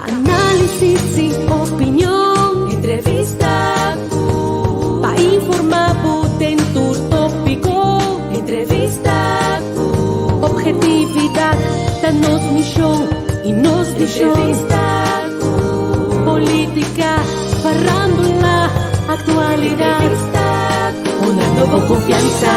análisis y opinión, entrevista para informar en tu tópico, entrevista objetividad, danos misión y nos entrevista política, farándula, actualidad, una nueva confianza.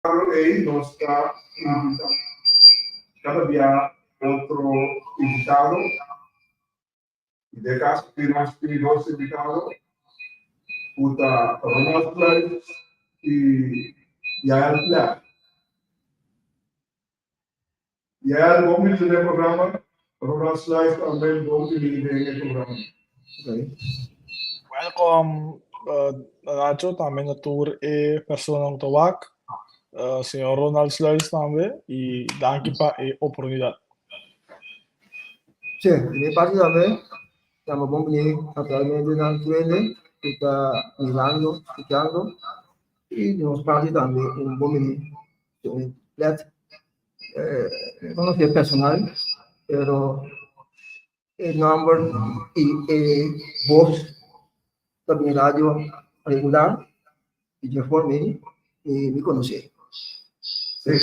Aí nós está cada dia outro invitado, e de caso que nós temos invitado, o da Ronald Slice e Yael Black. Yael bom dia no programa, Ronald Slice também bom dia no programa. Okay. Welcome, Nacho, também no tour e personal tawak. Senhor Ronald Slice também, e danke para a oportunidade. Sim, ini pasti também, estamos bom que atualmente na Twende, está mirando, escuchando, e nos pasti também bom que un flat, no sé personal, pero el number y voz también radio regular, y yo formé y me conocí. Sim.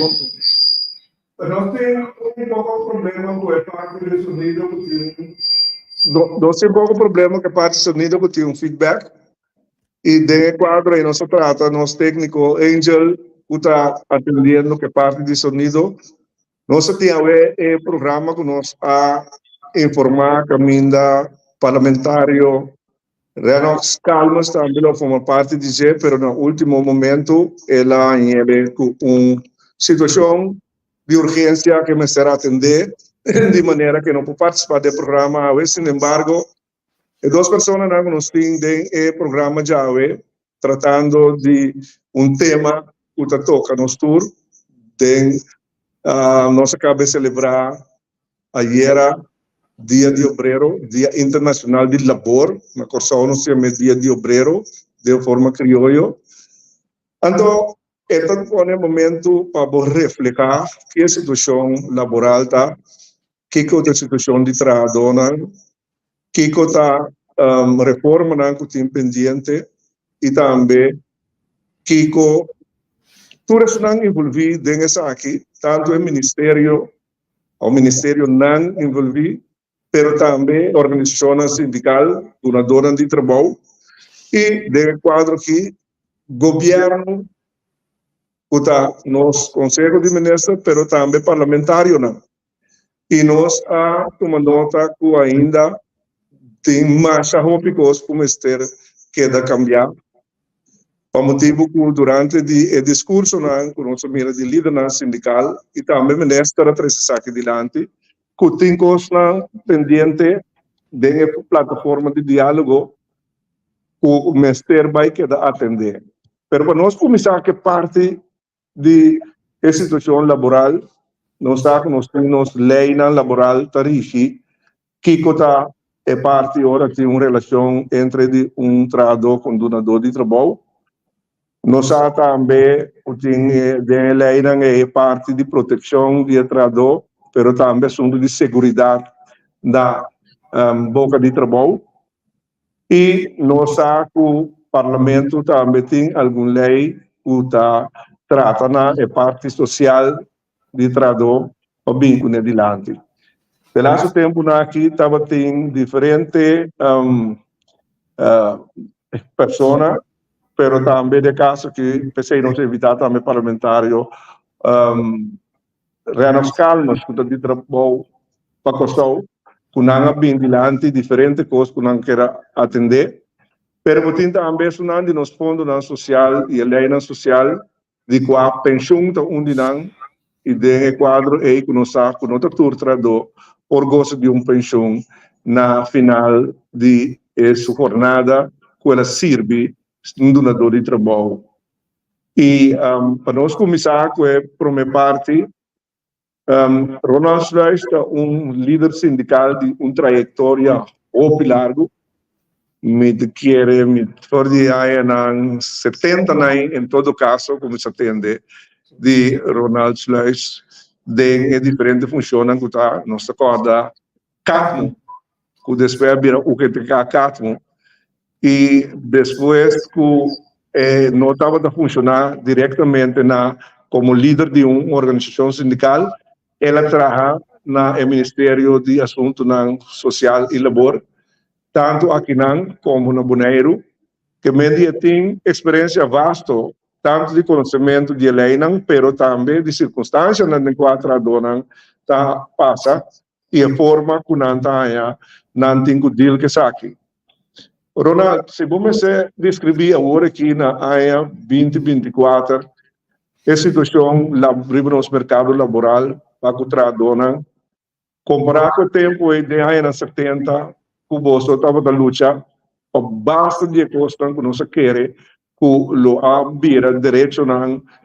Nós temos pouco problema com a parte do sonido, nós temos pouco problema com a parte do sonido, porque tem feedback. E de quadro aí nós trata, nosso técnico Angel, que está atendendo que parte do sonido. Nós temos um programa que nós a informar caminho parlamentário. Renox Calmas também forma parte de G, mas no último momento ela teve situação de urgência que me será atender, de maneira que não pode participar do programa. Sin embargo, duas pessoas que nos têm no programa já, tratando de tema que toca no tour, nós acabamos de celebrar ayer, Dia de Obrero, Dia Internacional de Labor, na Corsão nós temos Dia de Obrero, de forma criollo. Então, este é o momento para refletir que a situação laboral está, que é a situação de trabalho, que é a reforma que tem pendente e também que tudo isso não envolvido nessa aqui, tanto o Ministério não envolvido, mas também organizações sindicais, donadoras de trabalho, e de quadro que governo, nos Conselho de Ministros, mas também parlamentário. E nós tomamos nota que ainda tem mais tópicos para o Ministério que deve cambiar. O motivo que durante o discurso com nossa mira de líder sindical e também ministra traz aqui adiante, que tem coisa pendente de plataforma de diálogo que o ministério vai quedar atender. Mas para nós começar que parte de situação laboral, nós temos lei laboral tarifi que é parte ora de uma relação entre trabalhador com donador de trabalho. Nós também tem lei é parte de proteção de trabalhador, mas também assunto de segurança da boca de trabalho. E nós o parlamento também tem alguma lei que trata na parte social de trabalhador ou bem com adiante. Pelo tempo aqui estava tem diferentes pessoas, mas também de caso que pensei não se evitar também parlamentário reanos calmas que de trabalho para costar que não bem adiante diferentes coisas que não quer atender. Pero tem também sunandi nos fundos social e a lei social de que a pensão está onde não e de quadro é que nós sabe que nós trabalhador por gosto de pensão na final de sua jornada que ela serve um donador de trabalho. E para nós começar com a primeira parte, Ronald Sluis é líder sindical de trajetória muito largo. Me quer for de aí na 70 em todo caso como se atende de Ronald Sluis de diferentes funções que está nossa corda catmo que depois vira o que fica catmo e depois que não estava a funcionar diretamente como líder de uma organização sindical ela trabalha no Ministério de Assuntos Social e Labor tanto aqui como no Bonaire, que media tem experiência vasta, tanto de conhecimento de lei, mas também de circunstâncias na qual a dona passa e a forma que não tem que deal que aqui. Ronald, se você descrever agora aqui na área 2024, a situação no mercado laboral para a dona, comparar com o tempo de área na 70, que você estava da luta, basta de coisas que nós queremos, que lo abrir direito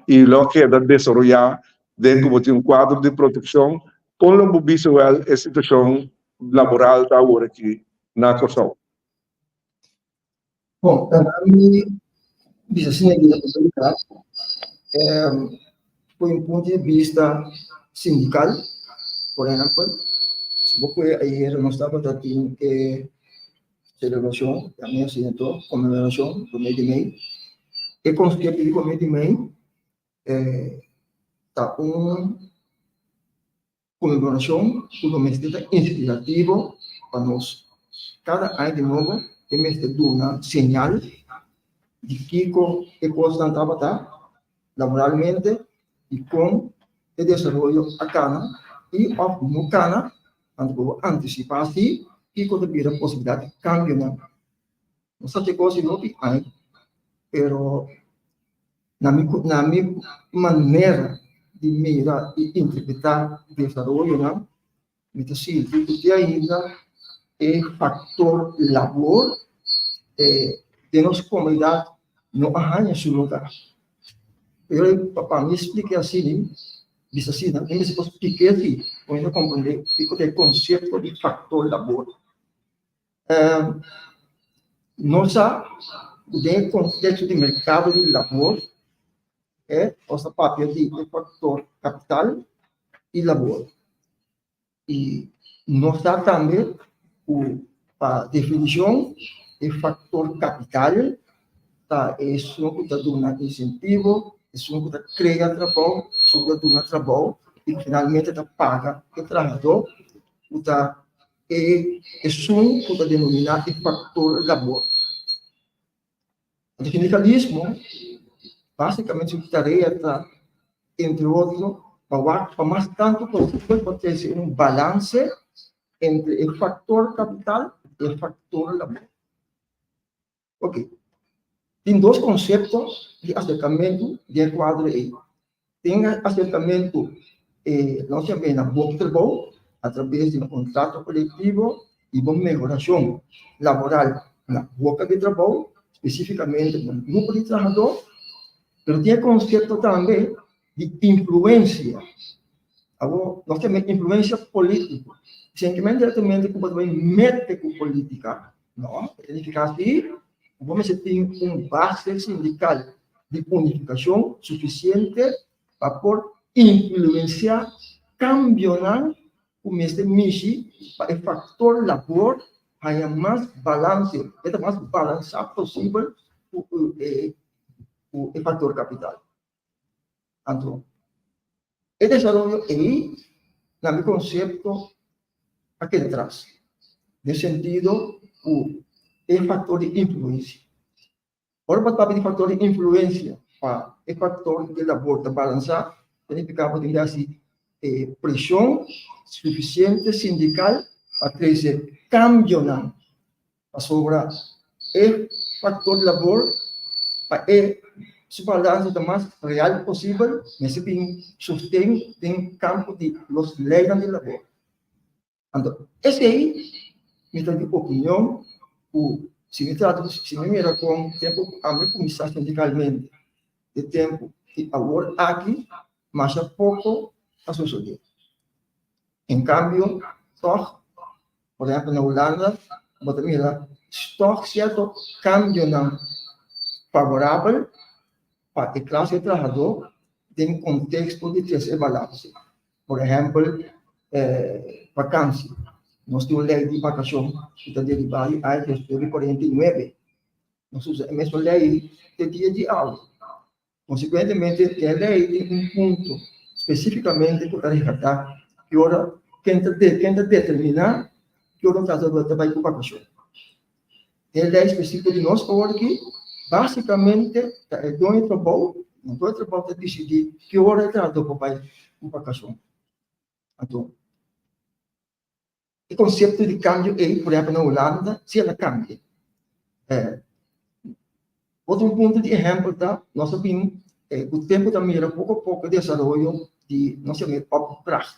e lo queda desenvolver dentro de quadro de proteção, com o visual a situação laboral da agora aqui na Kosovo. Bom, também, diz assim, foi um ponto de vista sindical, por exemplo, se você aí não estava tendo celebração, também assinou comemoração do mês de maio, e com o que do mês de maio, está uma comemoração do mês inspirativo para nós. Cada ano de novo, temos de dar uma señal de que a coisa estava laboralmente e com o desenvolvimento acá e no cana quando antecipasse e quando vira a possibilidade de cambio não sei coisa não tem pero na minha maneira de mirar e interpretar o desenvolvimento me diz que ainda é fator labor de nossa comunidade não arranha seu lugar. Eu para me explicar assim diz assim, não tem esse piquete, para compreender o conceito de fator labor. Nossa, o contexto de mercado de labor é o papel de fator capital e labor. E nós também a definição de fator capital, é isso que dá um incentivo, isso que cria trabalho, isso que dá trabalho e finalmente paga o trabalhador, isso que denomina de fator labor. O sindicalismo, basicamente, a tarefa entre outros, para mais tanto possível, pode ser um balance entre o fator capital e o fator labor. Ok. Tem dois conceitos de acercamento de quadro aí. Tem acercamento, nós chamamos na boca de trabalho, através de um contrato coletivo e uma melhoração laboral na boca de trabalho, especificamente no grupo de trabalhadores, mas tem conceito também de influência. Nós temos influência política, simplesmente diretamente como também método política. Não, significa assim, vamos ter uma base sindical de unificação suficiente para por influenciar, cambiar o mesmo mexi para o fator labor haya mais balance, é mais balançado possível o fator capital. Então, o desenvolvimento aí, no meu conceito, aqui atrás, no sentido, o fator de influência. Ora, para o fator de influência, para o fator de labor, de balançar, significa que assim, pressão suficiente sindical para trazer cambio para sobre o fator de labor para se balançar o mais real possível, mas tem sustento em campo de los leis de labor. Então, esse aí, me dá de opinião, se me mira com tempo a me começar sindicalmente, de tempo que agora aqui, mas há pouco a suceder. Em cambio, só, por exemplo, na Holanda, você mira, só certo cambio não favorável para a classe de trabalhador em contexto de terceira balança. Por exemplo, vacância. Nós temos lei de vacação que está derivada da Lei de 49. Nós usamos a mesma lei de dia de aula. Consequentemente, tem a lei de um ponto especificamente para resgatar que hora quem determinar que hora o trabalhador vai com vacação. Tem a lei específica de nós que basicamente o dono do trabalho decidir que hora o trabalhador vai com vacação. Então, o conceito de cambio é, por exemplo, na Holanda, se ela cambia. Outro ponto de exemplo, tá? Nós sabemos o tempo também era pouco a pouco desenvolvimento de, nós chamamos de prazo.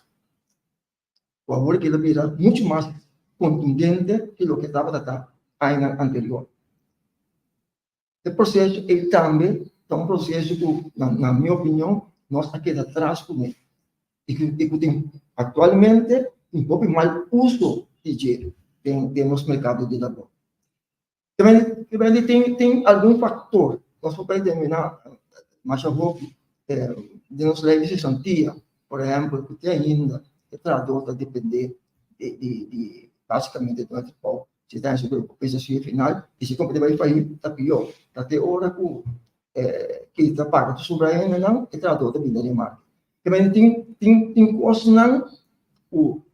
O agora que ele era muito mais contundente que o que estava no ano anterior. O processo é também um processo que, na minha opinião, nós aqui atrás com ele. E que tem atualmente um pouco mais uso de dinheiro nos mercados de trabalho. Também tem algum fator, nós podemos determinar, mas eu vou de nos leis de santia, por exemplo, que tem ainda o trabalhador depender de basicamente do trabalho. Se está sobre o peso final, e se compra vai fazer, está pior. Até hora que está pago sobre ainda não, o trabalhador também de marca. Também tem coisas não,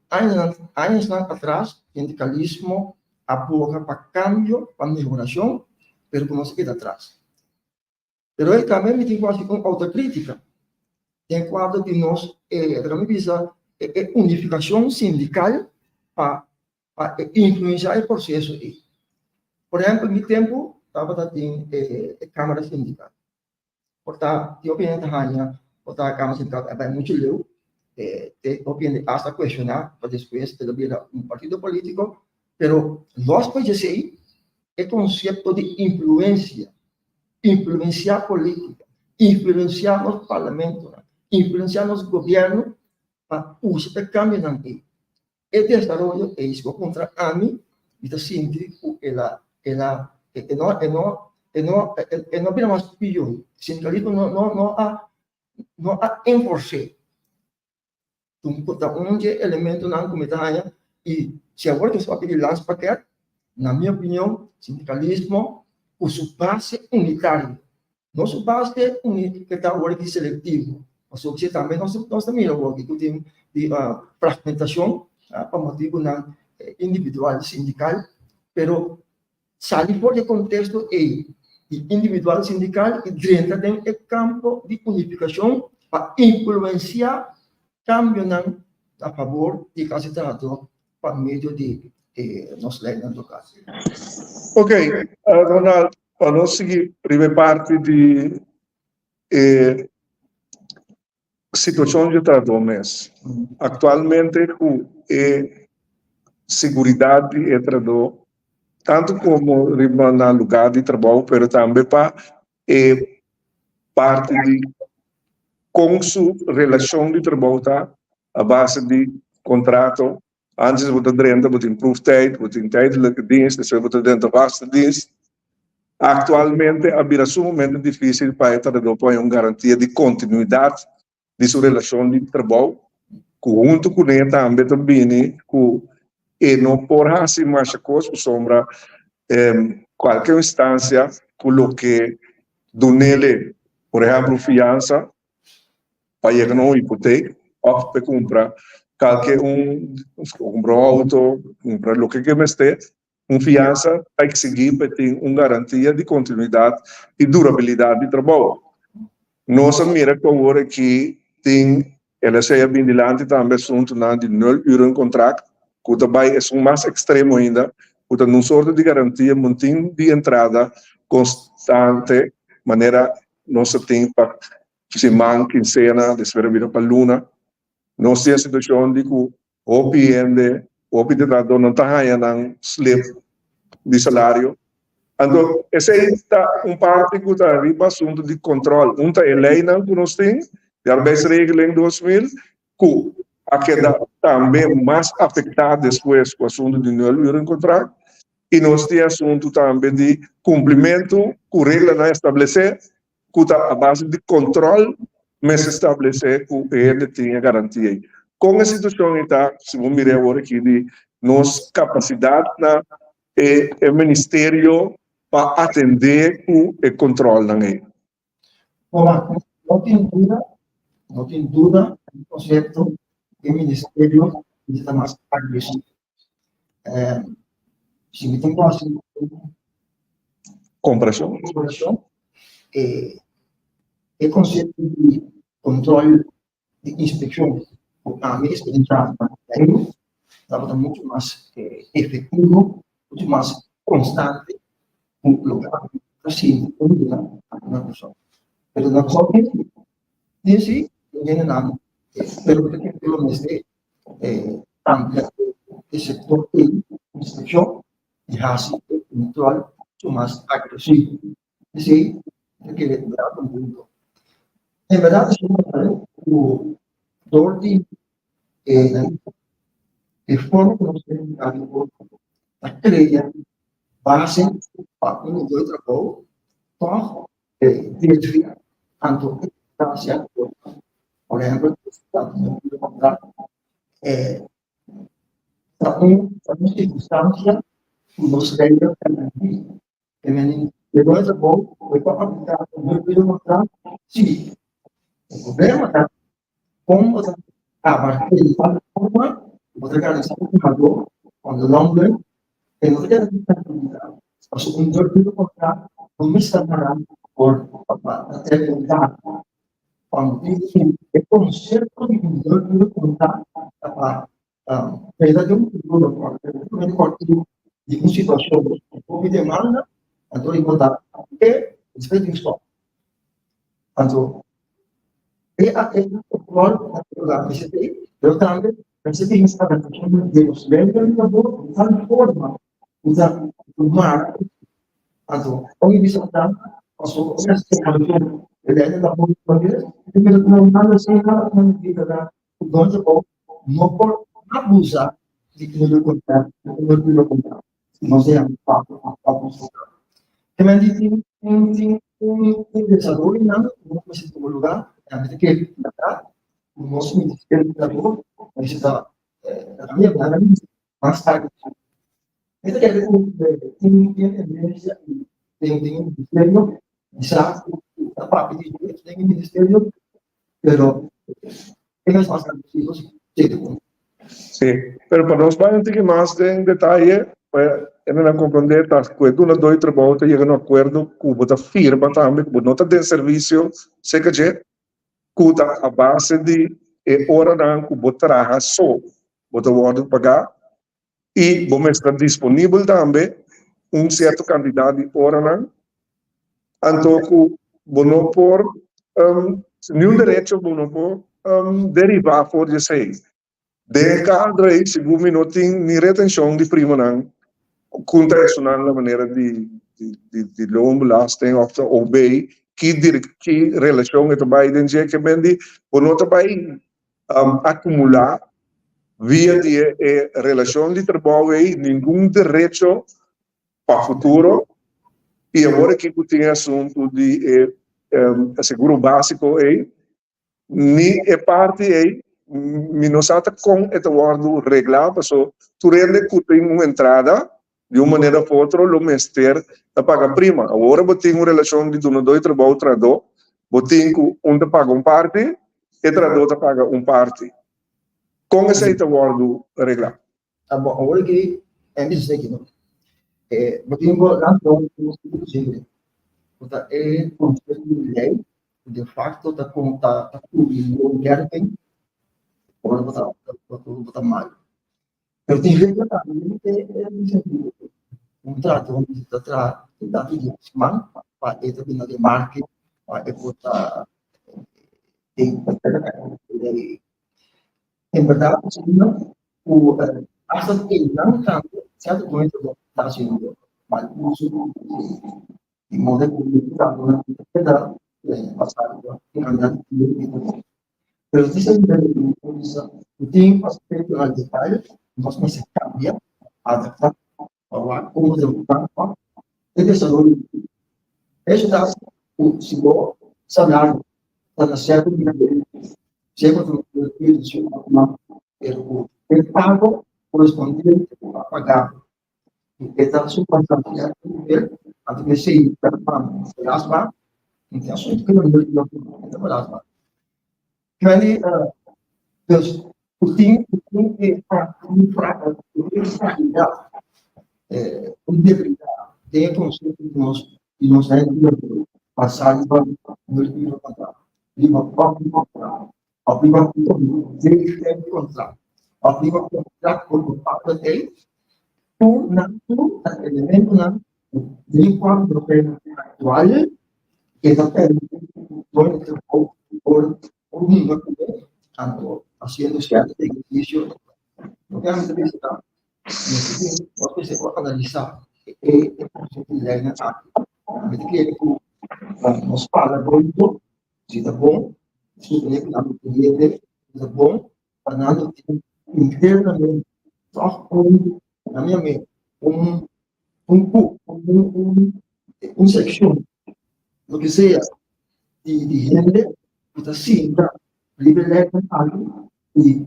anos atrás, o sindicalismo apoia para cambio, para melhoração, mas como se queda atrás. Mas aí também me tem quase uma autocrítica. Tem quadro de nós, também visa unificação sindical para influenciar o processo. Por exemplo, no tempo, estava em Câmara Sindical. Portanto, eu opinião da a Câmara Sindical é muito leu, opinião hasta questionar, para depois ter um partido político, mas nós podemos dizer é conceito de influenciar política, influenciar nos parlamentos, influenciar nos governos para usar o cambio na lei. E desenvolvimento é isso contra a mim, está científico, ela não apenas pior. O sindicalismo não há enforcer. Então, elemento não cometer e se agora que você vai pedir lance paquete, na minha opinião, sindicalismo, o sua base unitário. Nosso base único que está agora aqui seletivo. Mas o que também nós também agora que tem de fragmentação para motivo individual sindical, pero sair fora do contexto individual sindical e dentro do campo de unificação para influenciar cambio a favor de classe trabalhadora por meio de nos leis do caso. Ok, Ronald, para nós seguir primeira parte de situação de trabalho. Atualmente, com segurança de trabalho, tanto como no lugar de trabalho, mas também para parte de com sua relação de trabalho, tá? A base de contrato. Antes você drenta, você improve tijd, você tem tijdelijke dienst, depois você drenta vaste dienst. Atualmente, é sumamente difícil para o trabalhador ter uma garantia de continuidade de sua relação de trabalho, junto com ele também, e não por assim mais coisa, sombra, qualquer instância, coloque do nele, por exemplo, fiança, para chegar a uma hipoteca, ou para comprar qualquer comprar um auto, comprar o que me esteja, uma fiança tem que seguir para ter uma garantia de continuidade e durabilidade de trabalho. Nós mira que agora que tem, ela seja bem dilante também assunto de 0 euro em contrato, que também é mais extremo ainda, que não sorte de garantia, mantém de entrada constante, maneira nós tem para semana, quincena, depois vir para luna, nós temos a situação de que o PND, o trabalhador não está ganhando slip de salário. Então, esse é parte que está arriba assunto de controle. É lei que nós temos, de arbeidsregeling em 2000, que a queda também mais afetada depois com o assunto de 0 euro em contrato, e nós temos assunto também de cumprimento com regra não estabelecer, que está a base de controle, mas estabelecer que ele tenha garantia. Com a situação está, se vamos mirar agora aqui, de nossa capacidade na Ministério para atender o controle também. Olá, não tem dúvida, o conceito do Ministério está mais agressivo. Se me tem próximo, Compreensão. O conceito de controle de inspeção, a minha experiência estava muito mais efetivo, muito mais constante, um lugar assim, na pessoa. Mas na pessoa tem sim, ninguém nada. Pero porque pelo menos também esse setor de inspeção e assim controle muito mais agressivo. Sim, porque é um ponto. Em verdade, o Dorothy de forma que nós temos a criar base para um do trabalho, para desviar tanto a distância, por exemplo, para uma circunstância que nós queremos também. Depois é bom, para aplicar o meu mostrar, sim, o problema está como a partir de tal forma, você realizar um jogador, quando não vem, tem que ter responsabilidade. O segundo do contrato, não me está parando por ter contato. Quando diz que conserto de do contrato, para perda de futuro, de uma situação que me demanda, então eu vou dar respeito em stop. Então, o controle da PCT, eu também percebi que estava tendo Deus bem da boa forma, usar o mar, então, onde isso está, passou a ser campeão, ele ainda da boa forma, ele não nada assim na vida da dono do povo, não por abusar de que não contar, não contar, não sei a papo. Também tem desenvolvimento, não precisa do lugar. Que o nosso Ministério do Trabalho está na minha análise mais tarde. Isso quer dizer que tem tendência, tem um ministério, já a parte de direito tem um ministério, mas tem mais possíveis. Sim, mas para nós vamos ter que mais em detalhe, para compreender que quando dois trabalhos chegam a um acordo com a firma também, que não tem serviço, sei que que a base de hora não que você trabalha só, você pode pagar e você está disponível também certo quantidade de hora não antoku bono por nenhum direito bono por derivar por de sei. De cada rei, segundo não tem nem retenção de primo não, contracional na maneira de loonbelasting of de OB, que relação é também dentro que bendi, bono também acumular via de relação de trabalho aí, nenhum direito para o futuro. E agora que eu tenho assunto de seguro básico aí, nem é parte aí, me não sabe com esse word reglar, porque tu rende que tem uma entrada de uma maneira ou outra, o mestre da paga prima. Agora eu tenho uma relação de dois trabalho trador, eu tenho um paga parte e trador paga parte. Com esse word reglar. Tá bom, agora que é me dizer que não. Eu tenho lá no sempre. Então, é conceito de lei, de facto, tá com o Gerben, agora botar mal. Eu tenho que botar, trato, onde está tudo mal, para essa bina de marketing, para botar em verdade, o essa que não tanto, certo momento está sendo mas uso de modelo de trabalho da passado pero esse tem aspecto mais detalhe nós não se cambia adaptar para como desenvolver e desenvolver isso dá o seguro salário para certo nível sempre o pago correspondente a pagar esta substancia a que se plasma em assunto que não é plasma Kali dus o time que fraca o debilidade tem conceito de nós passar para o livro contra livro a prima de contra a prima contra o papel dele tu elemento na de quadro atual que também por unido tanto haciendo cierto ejercicio obviamente está porque se puede analizar el concepto de la que nos paga muito se está bom se tem que cliente está bom Fernando internamente só na minha mente secção do que seja de gente kita cinta liberar algo e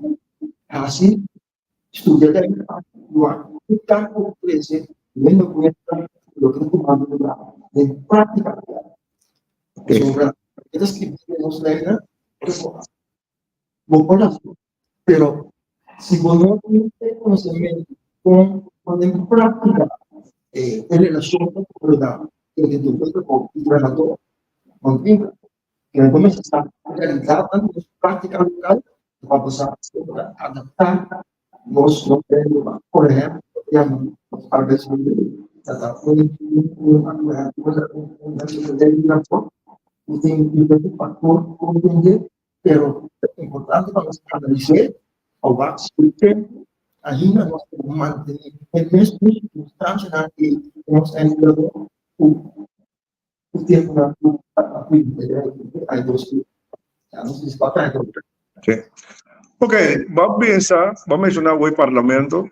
assim estudar dua kita oferecer vendo com esta lo que comando de prática sobre estas que nos leem pero si no tiene conocimiento con en práctica en relación con la que tu cuerpo entrenador contigo que comienza a realizar práctica local vamos a adaptar los temas por ejemplo a veces un factor comprender pero es importante para analizar o va a ainda nós temos manter a mesma circunstância que nós entramos o tempo na aí dois não se espalha Ok, vamos pensar, vamos mencionar o parlamento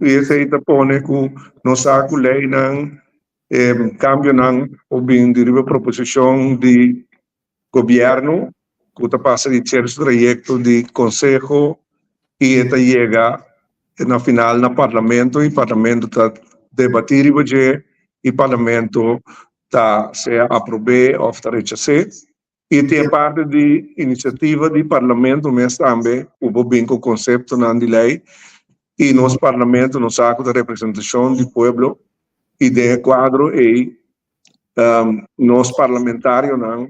e esse aí pone que não sabe lei não cambio não ou bem deriva proposição de governo que está passa de certo projeto de conselho e esta chega na final no parlamento e o parlamento está debatir e o parlamento está se aprove ou está rechazar e tem parte de iniciativa do parlamento mas também o bem com o conceito de lei e nosso parlamento nos saco da representação do povo e de quadro e nos parlamentários não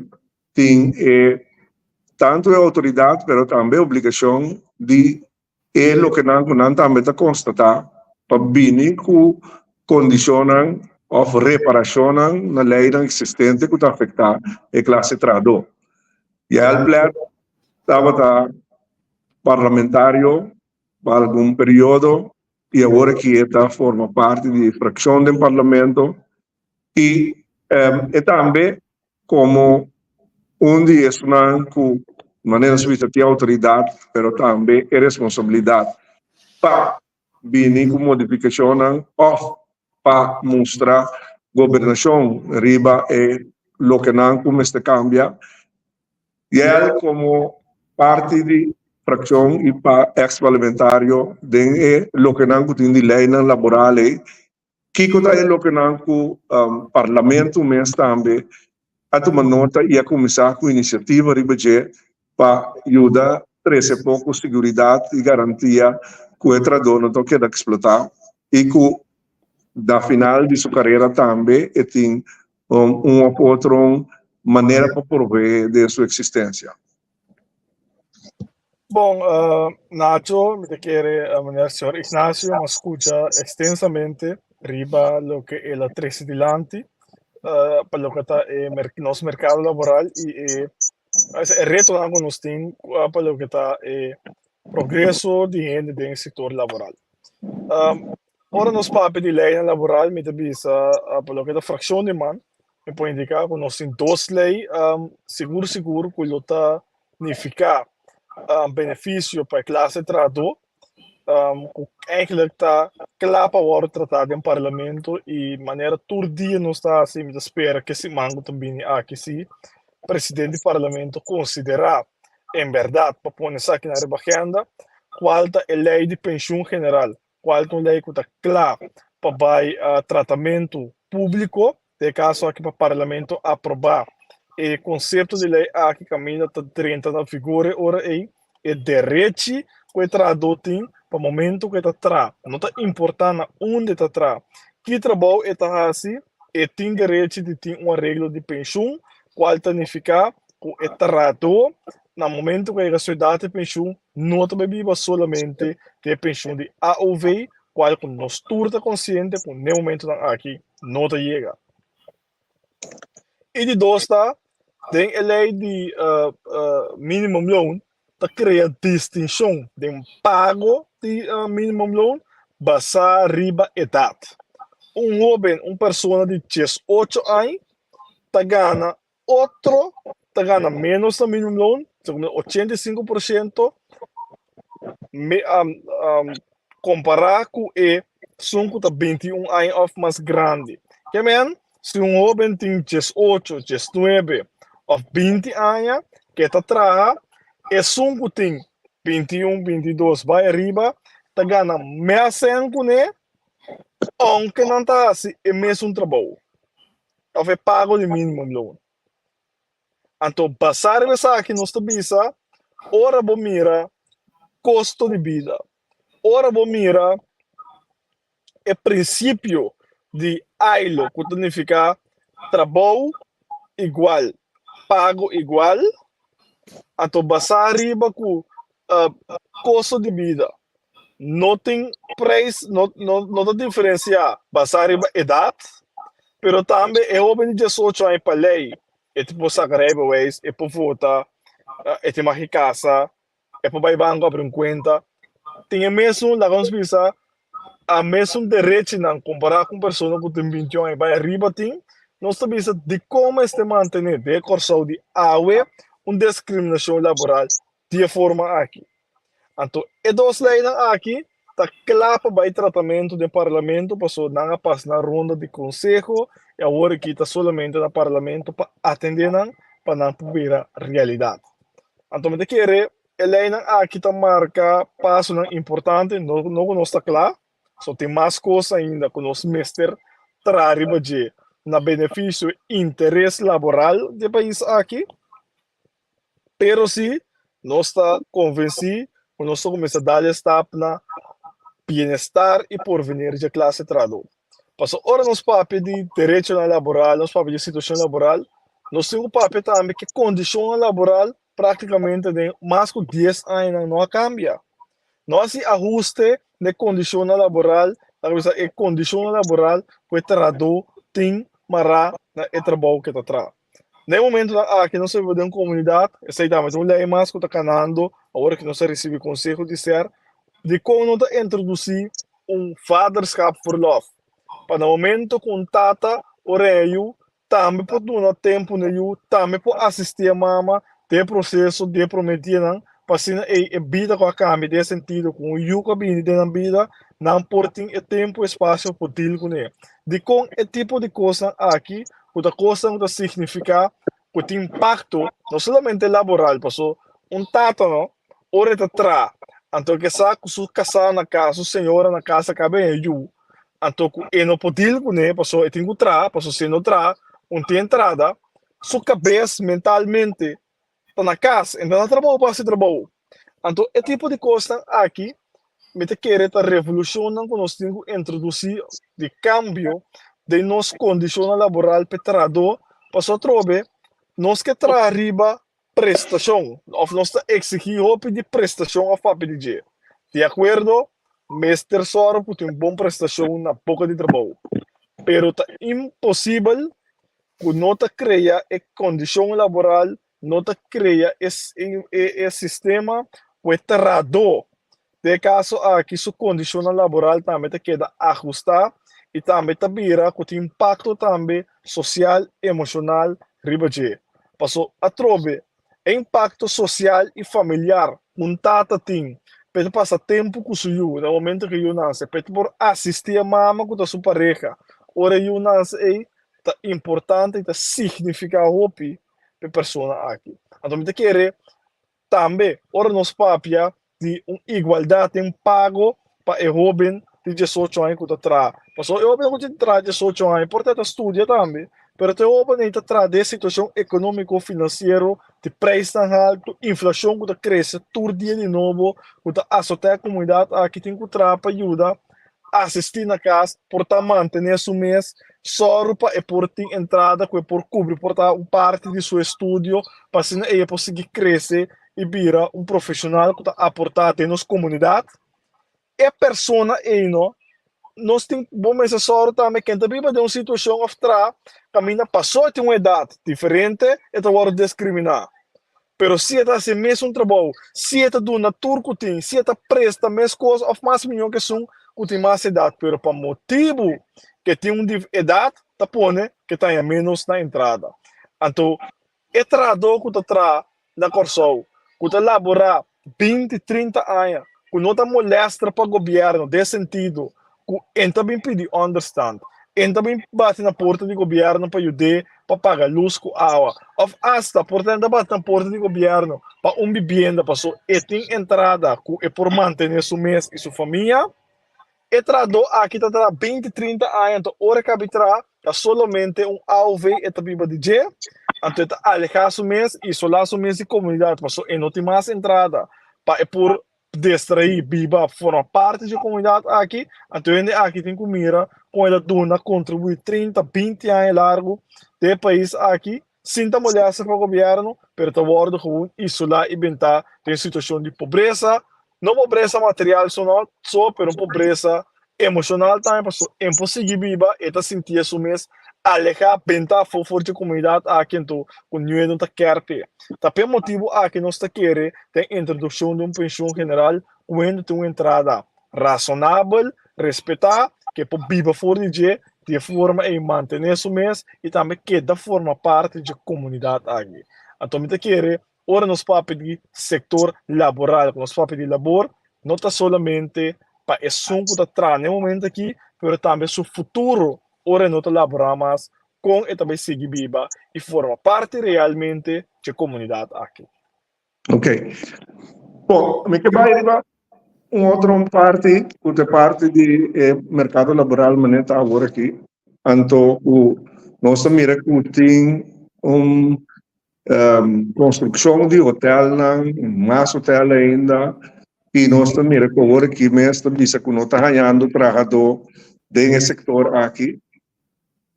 tem tanto a autoridade mas também a obrigação de o que não também está constatar para bem que condicionam of reparação na lei existente que afeta a classe trado. E o plano estava parlamentário para algum período e agora que está forma parte da fração do parlamento e também como dia que maneira suíça tem autoridade, mas também é responsabilidade para vir com modificação ou para mostrar governação riba e lo que não como este cambia e ele como parte de fração e para ex-parlamentário de lo que não tem de lei laboral que é lo que não parlamento mas também a tomar nota e a começar com iniciativa para ajudar a trazer pouco segurança e garantia que o trabalhador não tem que explotar e que da final de sua carreira também tem uma outra maneira para prover de sua existência. Bom, Nacho, me quiere el señor Ignacio me escucha extensamente riba lo que es la 13 delante para lo que está en nuestro mercado laboral y el reto que nos tiene para lo que está progreso de gente del sector laboral. Ahora nos papi de lei laboral me visa para lo que está fracción de man me puede indicar que nos tiene dos leyes seguro que lo está significa benefício para a classe trabalhador, eigenlijk está claro para o tratado em parlamento e maneira todo dia não está assim, me espera que se mango também aqui se presidente do parlamento considerar em verdade para pôr isso aqui na agenda qual é a lei de pensão general, qual é a lei que está claro para vai tratamento público, de caso aqui para o parlamento aprovar o conceito de lei aqui caminha está 30 na figura ora aí é direito que o trabalhador tem para o momento que está atrás não está importando onde está atrás que trabalho está assim e tem direito de ter uma regra de pensão qual significa que o trabalhador no momento que a sociedade de pensão não está bebida somente de pensão de AOV qual que nós todos está consciente que no momento aqui não está chega e de dois está tem a lei de minimum loan que cria distinção de pago de minimum loan baseado riba idade. Jovem, uma pessoa de 18 anos, ganha menos do minimum loan, 85%, comparar com o 21 anos mais grande. Que men, se jovem tem 18, 19 ou 20 anos, que está atrás, e sungu tem 21, 22, vai arriba, tá ganhando mais tempo, né? Aunque não tá assim, é mesmo trabalho. Então, é pago de mínimo loan. Então, passar essa aqui nos tabisa, ora vou mira custo de vida, ora vou mira o princípio de AILO, que significa trabalho igual, pago igual, então basar riba com custo de vida. Não tem preço, não tem diferença basar riba idade, mas também é o de 18 anos para lei, é tipo sacar ways, é para votar, é tipo uma casa, é para ir banco abrir conta. Tem mesmo, lá vamos pensar, a mesmo direito não comparar com pessoa que tem 21 anos, vai riba tem, nós estamos de como este manter de corso de AUE uma discriminação laboral de forma aqui. Então, e duas leis aqui, está claro para o tratamento do parlamento, passou não passa na ronda de conselho, e agora aqui está somente no parlamento para atender, para não publicar a realidade. Então, me querer, a lei aqui está marca passo importante, não está claro, só tem mais coisas ainda que nós mestre trariba de na benefício interesse laboral do país aqui, pero se nós está convencido, nós começamos a dar step na bem-estar e porvenir da classe trabalhadora. Passou hora nos papéis de direito laboral, nos papéis de situação laboral, nós temos papel também que condição laboral praticamente de mais de 10 anos não cambia. Nós se ajuste de condição laboral, a condição laboral que o trabalhador ting mara na e trabalho que tá tra. No momento que nós vivemos em comunidade, essa ideia, mas olha mais que está canando, agora que nós recebemos conselho de ser, de como nós introduzir fatherskap for love. Para o momento com tata, oreio, também pode dar tempo neio, também pode assistir a mama, de processo de prometer, para se a vida com a cambia, de sentido, com o yuca bem de vida, não portem tempo e espaço para ter com ele. De com esse tipo de coisa aqui, outra coisa que significa que tem impacto, não somente laboral, passou tata, não, ora de trás, então que sa su casa na casa, su senhora na casa cabe eu, então que não pode ir com ele, passou tem que tra, passou se não tra, tem entrada, sua cabeça mentalmente está na casa, então não trabalho para se trabalho. Então esse tipo de coisa aqui me te querer a revolução que nós temos que introduzir de cambio de nossa condição laboral petrado, passou trobe, nós que tra arriba prestação, ou nós exigir de prestação a fabricar. De acordo, mestre soro por uma prestação na boca de trabalho. Pero é impossível que não cria a condição laboral, não cria esse sistema que é trado. De caso aqui sua condição laboral também queda ajustada e também vira com impacto também social, emocional, ribaje. Passou a trobe impacto social e familiar, tata tem, pede passar tempo com o seu, no momento que eu nasce, pede por assistir a mama com a sua pareja, ora eu nasce é importante e significa hopi para a pessoa aqui. Então, me quer também, ora nos papia de igualdade em pago para o jovem de 18 anos que está atrás. Passou, eu vou entrar de 18 anos, portanto, estudia também. Pero te open está atrás de situação econômico-financeira, de preço alto, inflação que cresce, todo dia de novo, que a comunidade aqui tem que entrar para ajudar a assistir na casa, por manter o mês, só para por ter entrada, por cobrir, por parte de seu estudo, para se ele conseguir crescer e virar profissional que está aportado em nossa comunidade. E a pessoa aí, não? Nós temos bom assessor também que também de uma situação atrás caminha passou de uma idade diferente e está agora discriminar. Pero se está sem mesmo trabalho, se está dando turco tem, se está presta mais coisas ou mais milhão que são que tem mais idade, pero para motivo que tem uma idade, tá pone que tem menos na entrada. Então, é trabalho que está atrás na corção, que está laborar 20, 30 anos, que não está molesta para o governo, de sentido. En também pedir understand. En também bate na porta do governo para ajudar para pagar luz com água. Ou hasta, portanto, bate na porta do governo para vivienda, para sua tem entrada que é por manter seu mês e sua família. E tradou aqui está 20, 30 anos, então, hora que habitra, é somente alve e também de dia. Então, está alejar seu mês e isolar seu mês de comunidade, para sua não tem mais entrada. Para é por distrair, viva, forma parte da comunidade aqui, então aqui tem que mirar com ela dona contribuir 30, 20 anos largo do país aqui, sem a mulher para o governo, pero está guarda com isolar e bentar tem situação de pobreza, não pobreza material só, pero pobreza emocional também, para impossível viva, e está sentir seu mês alejar, bentar, forte comunidade aqui, então, com o não está querendo. Também motivo aqui nós está querendo tem introdução de pensão general, quando tem uma entrada razonável, respeitar, que para viver fora de dia, de forma a manter seu mês e também que da forma parte da comunidade aqui. Então, me quer ora nos papel de setor laboral, nos papel de labor, não está somente para o som que está atrás no momento aqui, mas também seu futuro, ora não laboramos com e também seguir viva e forma parte realmente da comunidade aqui. Ok. Bom, me que vai outra parte, outra parte de mercado laboral, maneta agora aqui. Então, nós mira que tem construção de hotel, mais hotel ainda, e nós mira que agora aqui mesmo bisa que não está ganhando trabalhador desse setor aqui.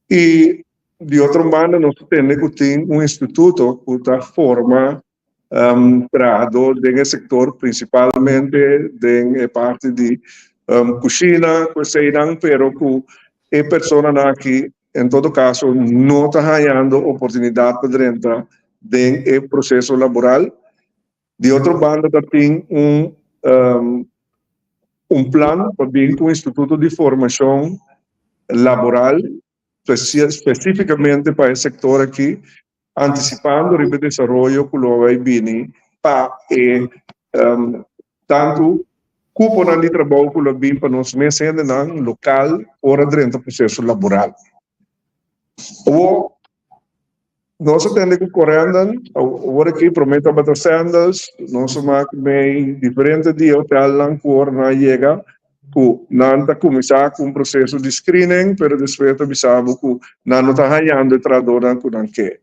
E de outra maneira, nós temos que ter instituto que forma trabalhador desse setor, principalmente na parte de cozinha, cozinha, pero que a pessoa aqui em todo caso, não está ganhando oportunidade para entrar dentro do processo laboral. De outra banda, tem um plano para vir com o Instituto de Formação Laboral, especificamente para esse setor aqui, antecipando o desenvolvimento que vai vir para tanto cupo de trabalho que vai vir para nós mesmos no local ou dentro do processo laboral. Nós temos que correr, agora aqui prometo para os sendas, nós temos diferentes dias até lá que não chega, que não está começar com um processo de screening, mas depois avisamos que não está ganhando o trabalho que não quer.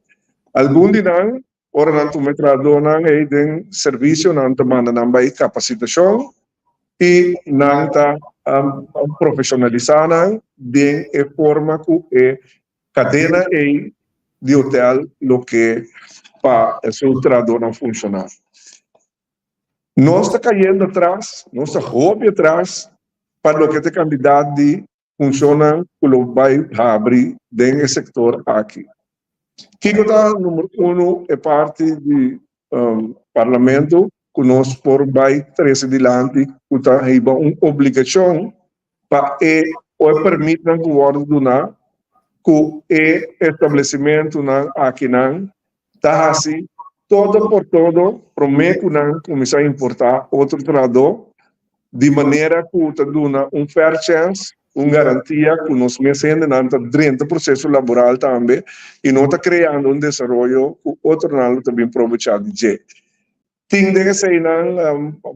Algum dia, ora não toma trabalho em serviço, não está mandando capacitação e não está profissionalizando de forma que é cadena de hotel lo que para o trabalho não funcionar. Nós está caindo atrás, nós está roubando atrás para o que é candidato de funciona que vai abrir dentro do setor aqui. Que está número 1 é parte do parlamento que nós por vai trazer adiante que está uma obrigação para permitir o governo donar que o estabelecimento aqui não está assim, todo por todo, promete que não começar a importar outro trabalho, de maneira que está dando fair chance, uma garantia que nós mesmos não está dentro do processo laboral também, e não está criando desenvolvimento que outro lado também aproveitar de. Tem que ser,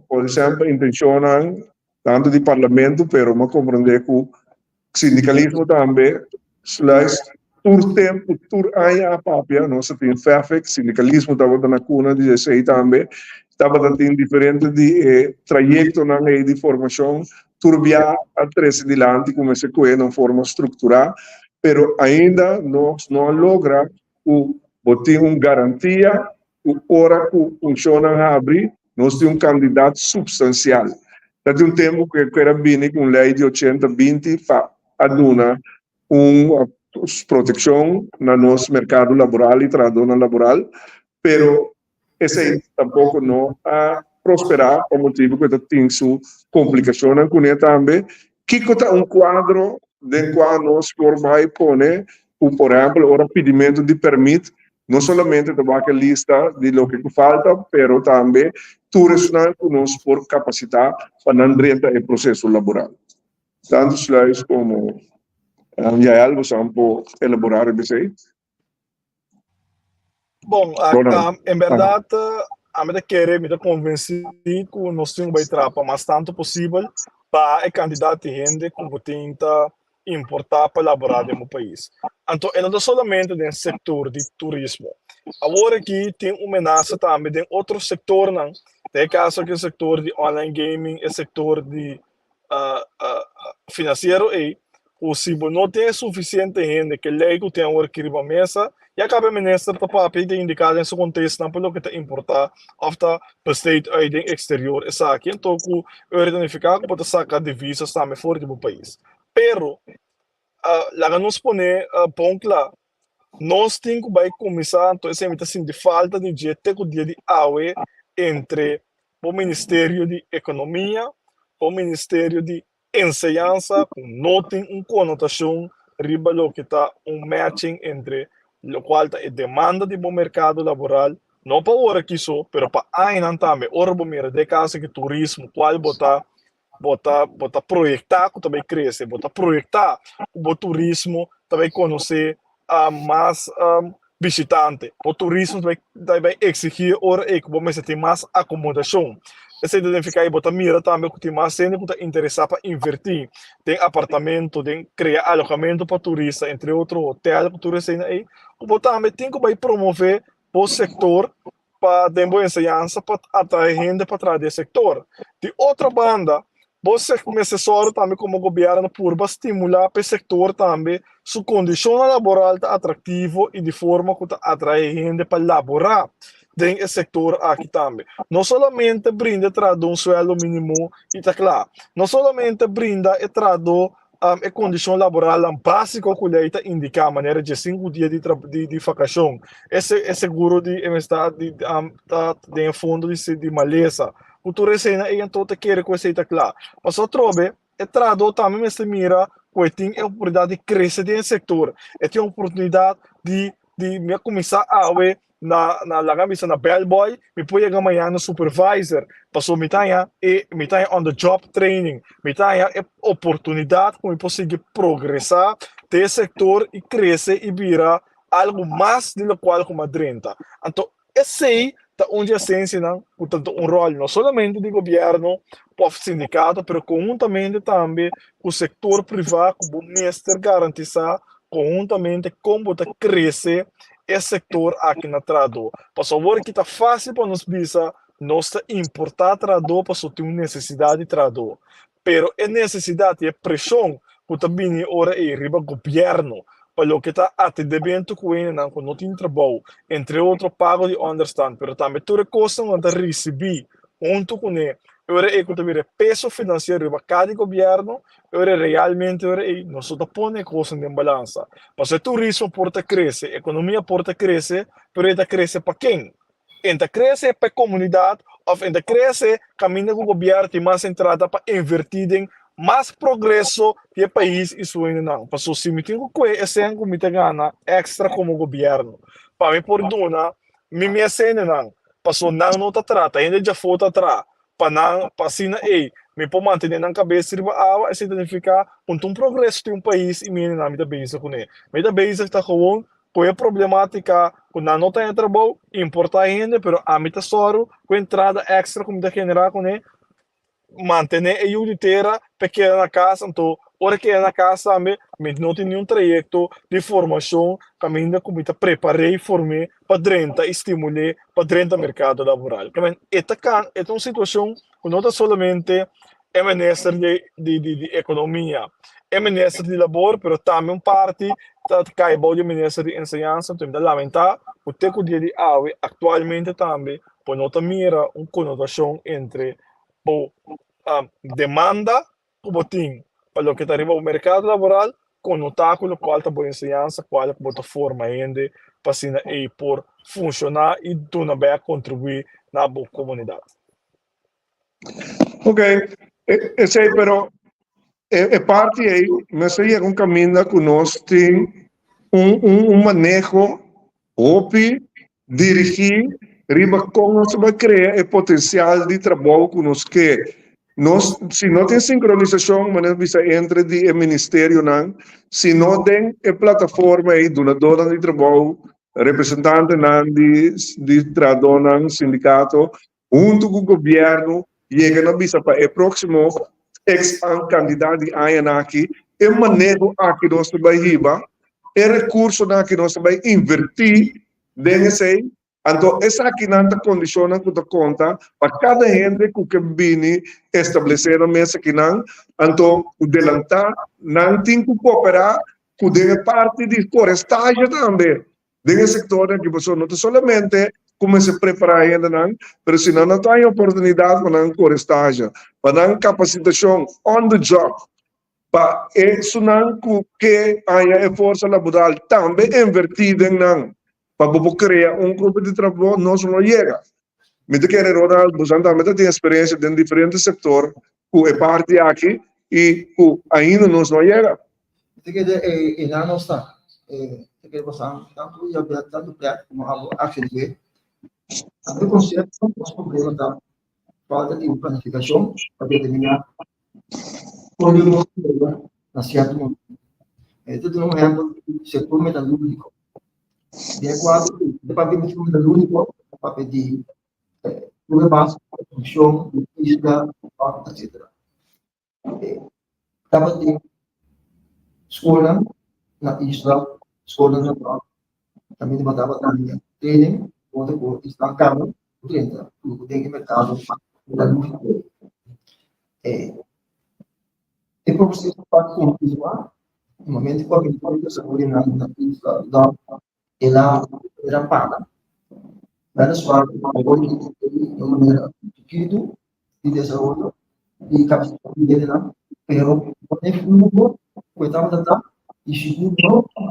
por exemplo, intenção tanto do parlamento, mas eu compreendo que o sindicalismo também, por tempo, por ano a papia, nós temos Fairfax, sindicalismo estava na cuna de GSI também, estava tendo diferentes de trajeto de formação, turbia a três adiante, como se coe de forma estrutural, mas ainda não logra ter uma garantia, hora que funciona a abrir, nós temos candidato substancial. Tem um tempo que era bem com lei de 80-20 para aduna uma proteção no nosso mercado laboral e trabalho laboral, pero esse tampouco não a prosperar, por motivo que tem sua complicação com ele também, que é um quadro de qual nós vai pôr, por exemplo, o pedimento de permito, não somente a lista de lo que falta, pero também turismo que nós por capacitar para não entrar no processo laboral. Tanto slides como já algo são por elaborar isso. Bom, em verdade, a minha querer me convencer que nós temos que trabalhar mais tanto possível para o candidato de gente que tenta importar para elaborar no país. Então, não é somente no setor de turismo. Agora aqui tem uma ameaça também em outro setor, não? Tem caso que o setor de online gaming, o setor de financeiro e possível não tem suficiente gente que leigo tem agora aqui na mesa e acaba ministro para papel de indicar em seu contexto não pelo que está importar ou está besteed uit de exterior essa aqui então que eu identificar que pode sacar divisas também fora do país. Pero lá nos pone ponto lá nós temos que começar então essa imitação de falta de jeito que o dia de AUE entre o Ministério de Economia, o Ministério de Enseñanza, não tem uma conotação riba lo que está matching entre o qual está a demanda de bom mercado laboral, não para hora que só, mas para ainda também, ora bom mira de casa que turismo, qual botar projetar que também cresce, botar projetar o turismo também conhecer mais visitante, o turismo também exigir ora que vamos ter mais acomodação. Essa identificar e botar mira também que tem mais gente que está interessado para invertir, tem apartamento, tem criar alojamento para turista, entre outros hotéis para turista aí, o botar também tem que promover o setor para dar boa ensinança para atrair gente para trás desse setor. De outra banda, você começa também como governo por estimular para o setor também sua condição laboral atrativa e de forma que atrai gente para laborar dentro do setor aqui também. Não somente brinda um sueldo mínimo e tá claro. Não somente brinda a condição laboral básica que ele está indica a maneira de 5 dias de vacação. Esse seguro de de fundo de maleza. O tu recena e então te quer que você está claro. Mas só trobe, é trado também se mira que tem a oportunidade de crescer dentro do setor. É tem a oportunidade de me começar a ver na lagamisa na bellboy, me põe amanhã no supervisor, passou me tenha on the job training, me tenha oportunidade como posso progressar desse setor e crescer e virar algo mais do qual como adrenta. Então, esse é onde a essência não, portanto, rol não somente do governo, do sindicato, mas conjuntamente também o setor privado, como mestre garantizar conjuntamente como crescer esse setor aqui na trado. Por favor, que está fácil para nos visa, nós importar trado para só ter uma necessidade de trado. Pero é necessidade e pressão que também ora é riba governo para o que está atendimento com ele não tem trabalho, entre outros pago de understand, pero também toda coisa não está receber junto com ele. Ora é que também peso financeiro riba cada governo, ora realmente ora é nós só põe coisa em balança. Mas o turismo porta cresce, a economia porta cresce, pero está cresce para quem? Está cresce para a comunidade, ou está cresce caminho com o governo tem mais entrada para invertir em mais progresso que o país e sua não. Passou se me tenho que esse me gana extra como governo. Para me por dona, me cena não. Passou não tá trata, ainda já foi atrás. Para sina me pode manter na cabeça de água, isso significa um progresso de um país e me não me dá bem com ele. Me dá bem está com a problemática que não tem trabalho, importa ainda, pero a mim tá só com entrada extra como da generar com ele. Manter a ajuda inteira pequena na casa, então, hora que é na casa, não tem nenhum trajeto de formação, caminho como está preparei e formei para dentro, estimular para dentro do mercado laboral. É uma situação que não é somente é ministro de economia, é ministro de labor, mas também parte da caiba de ministro de ensinança, então, é lamentar o tempo de AUE atualmente também, por não mira uma conotação entre demanda como tem para o que está arriba o mercado laboral connotar com o qual está boa ensinança, qual está forma ainda para assim por funcionar e também contribuir na boa comunidade. Ok, esse aí, pero é parte aí, mas aí é um caminho que nós temos manejo, dirigir, riba como nós vamos criar o potencial de trabalho que nós queremos. Se não tem sincronização, entre o Ministério, se não tem a plataforma aí, donadora de trabalho, representante de trabalho, sindicato, junto com o governo, chega na visa para o próximo ex-candidato de aqui, é manejo aqui nós vamos riba, é recurso que nós vamos invertir, desse então, essa aqui não condiciona que conta para cada gente que vem estabelecer a mesa aqui não, então, o delantar não tem que cooperar com a parte de forestagem também. Dentro do setor que você não somente começa a preparar ainda não, mas se não tem oportunidade para a forestagem, para a capacitação on the job, para isso não que a força laboral também invertida não. Para criar grupo de trabalho, nós não chega. Me quero Ronald, você também tem experiência em diferentes setores, que é parte aqui e que ainda nós não chega. Não está. Quero passar tanto já tanto perto como algo action o conceito os problemas da falta de planificação para determinar onde nós vamos na certo momento. Tudo não é setor metalúrgico. De acordo com o departamento metalúrgico, para pedir uma base de produção, física, etc. Estava de escola na isla, escola na prova. Também mandava também training, onde está caro, dentro do mercado metalúrgico. E para você continuar, no momento que a pessoa está na isla, ela era paga. Para sua de maneira de desenvolvimento e capacidade dela, pero o fluxo Oitavo data, e segundo,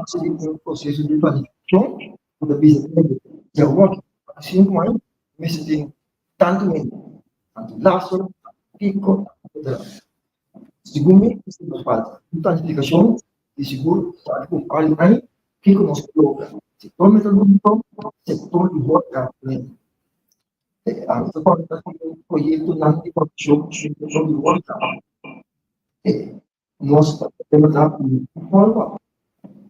seria um processo de planificação da business. E agora, assim como aí, você tem tanto laço, pico, etc. Segundo, isso nos falta. Planificação e seguro, o qual aí, pico nos coloca. Setor metalúrgico, setor de volta. A nossa projeto não tem produção de volta. Nós temos a forma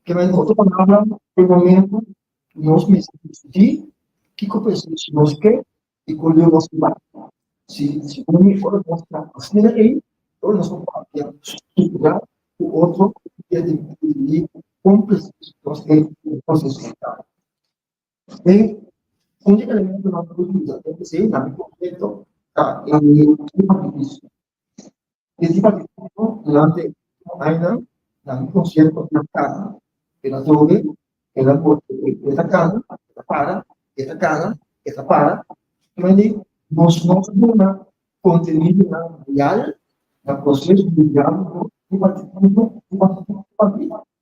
que vai outra palavra no momento nós precisamos de que precisamos nós quer e colher o nosso lar se uma fora mostrar assim aí ou nós vamos estruturar o outro que é de como precisamos nós ter o processo tem um elemento na produção tem que ser na projeto tá e isso esse tipo durante ainda não consigo colocar ela sobe ela pode essa para mas nós não conteúdo real da processo de diálogo e participação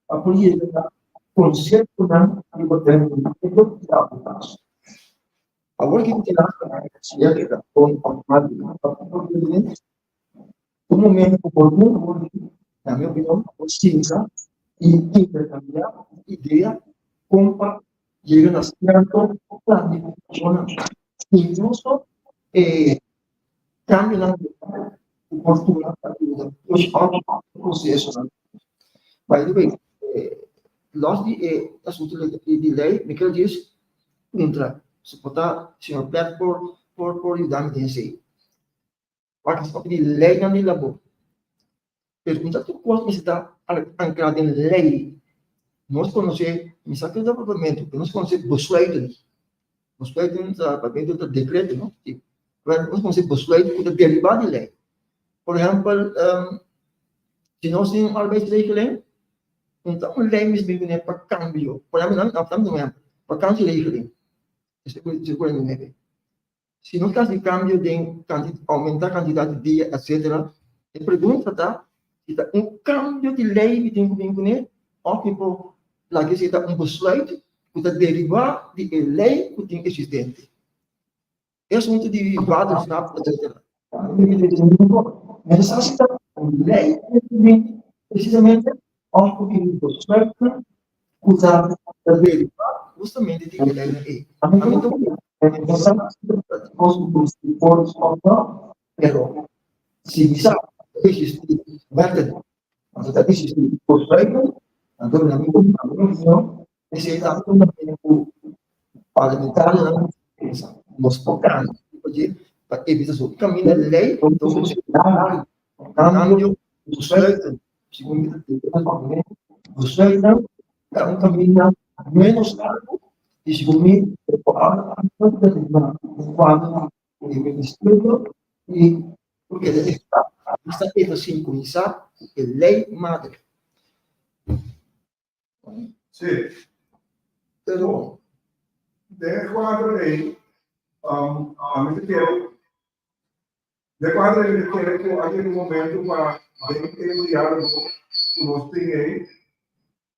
a política conceito não e o tempo agora que tem a ciência com automática um momento oportuno, na minha opinião, ciência e intercambiar ideia com chegando a certo planificação. Incluso, cambio na oportunidade dos processos. By the way, nós de assunto de lei, me quero dizer, entra, suportar, senhor Pet, por ajudar-me nesse aí. Participar de lei na labor. Pergunta tu qual está ancrado em lei. Nós conhecemos, me sabe do parlamento, nós conhecemos Bosleiden. Bosleiden está dentro do decreto, não? Nós conhecemos Bosleiden como derivado de lei. Por exemplo, se nós temos uma arbeidsregeling, então a lei mesmo é para cambio. Por exemplo, não estamos no para cancelregeling. Isso é o que se não caso de cambio de aumentar a quantidade de dia, etc., a pergunta está um cambio de lei que tem que vir ou tipo, lá que está um besluit que está derivado de lei que tem existente. É assunto de derivado, etc. Mas essa lei precisamente ou porque o besluit usado para derivar justamente de lei. Pero si bisa existir verdad, maksudnya existir persoalan, atau dalam itu esse tanto tempo parlamentar não nos focar porque para evitar o caminho da lei então cambio persoalan segundo o persoalan é caminho menos largo e segundo quadro de ministério e porque está sincronizado com a lei madre. Sim. Pero de quadro aí, a mim quero de quadro aí quero que aquele momento para bem diálogo nós tem aí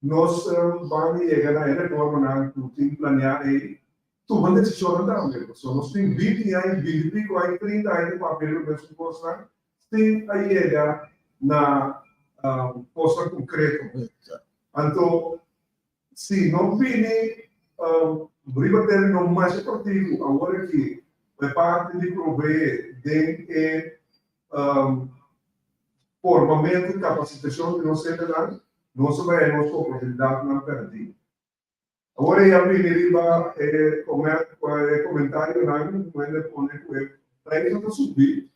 nós vamos chegar na reforma na tem planear aí tu vai decidir da mesmo só nós tem 20 aí 20 aí 30 aí de papel mesmo posta tem aí chegar na posta concreto então se não vine briga ter no mais esportivo agora que é parte de prover de formamento e capacitação de nós cidadãos nós sabemos a oportunidade não perder. Agora eu abriria comentário lá no momento para isso está subir.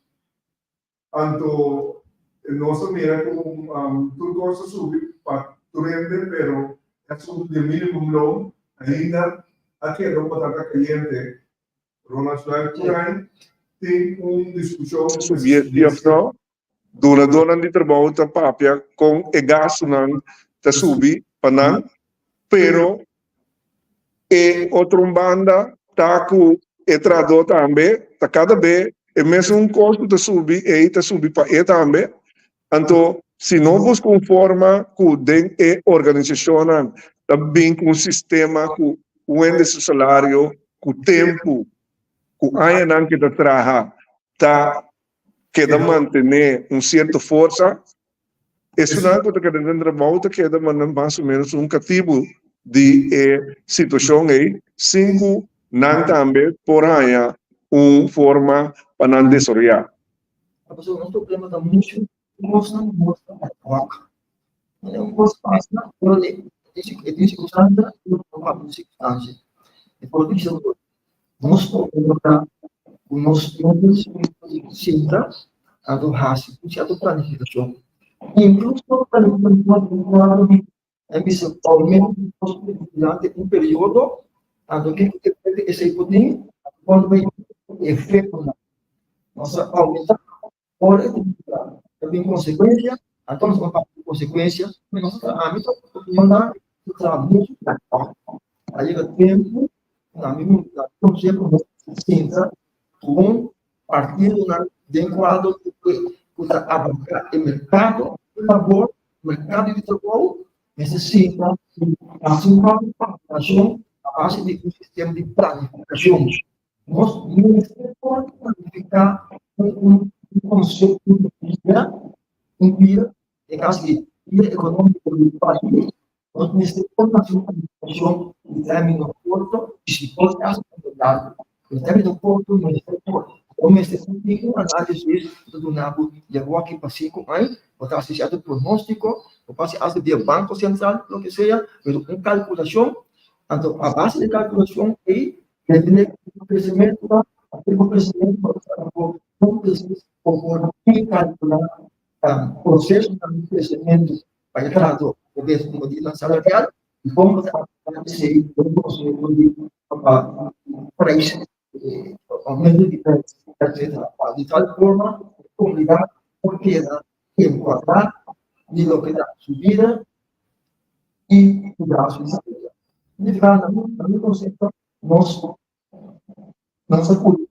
Então nós mira como tudo gosta subir para turende, pero é assunto de mínimo loan ainda aqui é uma batata caliente. Ronald Schleicher tem uma discussão subir dona de trabalho ta papia com e gasto não ta subi panan pero e outra banda tá com e trado também ta cada vez e mesmo custo ta subi para e também então se não vos conforma com a organização, também com o sistema, com o índice salário, com o tempo, com a anan que trabalha, tá queda manter uma certa força, isso não é que queda dentro da volta, queda mais ou menos um cativo de situação aí, cinco não também por aí forma para não desoriar. A pessoa não problema da música, mostra a troca. Não gosto mais na hora de circunstância, eu não faço circunstância. Depois disso, nós podemos o nosso plano sinta a do raça, a do planificação. Incluso a planificação é durante um período, a do que esse poder quando vai efeito na nossa aumenta fora também consequência, então nós vamos ter consequência, mas nossa âmbito não dá muito aí o tempo na minha conceito sinta um partido adequado para abarcar o mercado de trabalho, mercado de trabalho necessita assim uma planificação a base de um sistema de planificação. Nós necessitamos planificar um conceito de vida, em caso de vida econômica do país, nós necessitamos fazer uma planificação em término curto e se for caso contrário. Em término curto, nós necessitamos de uma análise do NABU de agora aqui para 5 anos, para associado pronóstico, para associado de Banco Central, o que seja, mas uma calculação. Então, a base de calculação é o crescimento, o crescimento, o calcular o processo de crescimento para entrar no medida salarial e como esse conceito de preço, aumento de preço, de tal forma, a comunidade queda enquadrar de lo que da subida e o braço de saída. No meu conceito, nossa política,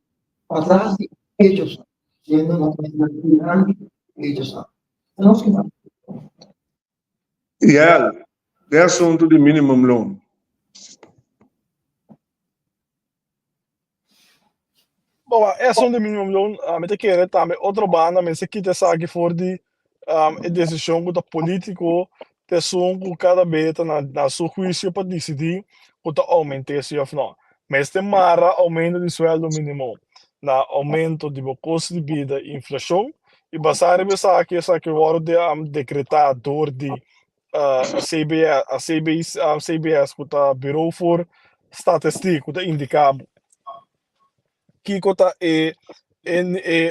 atrás de hechos, sendo uma comunidade grande, hechos. Nós que E é assunto de minimum loan. Bom, essa é um minimum loan, mas te quero também outra banda, mas se quita aqui for de a decisão do político, te som com cada vez na seu juízo para decidir o aumento se ou não. Mas tem mara aumento de sueldo mínimo, na aumento de custo de vida e inflação, e basar aqui essa que o de decretador de CBS, que o Bureau for Estatística, que indica que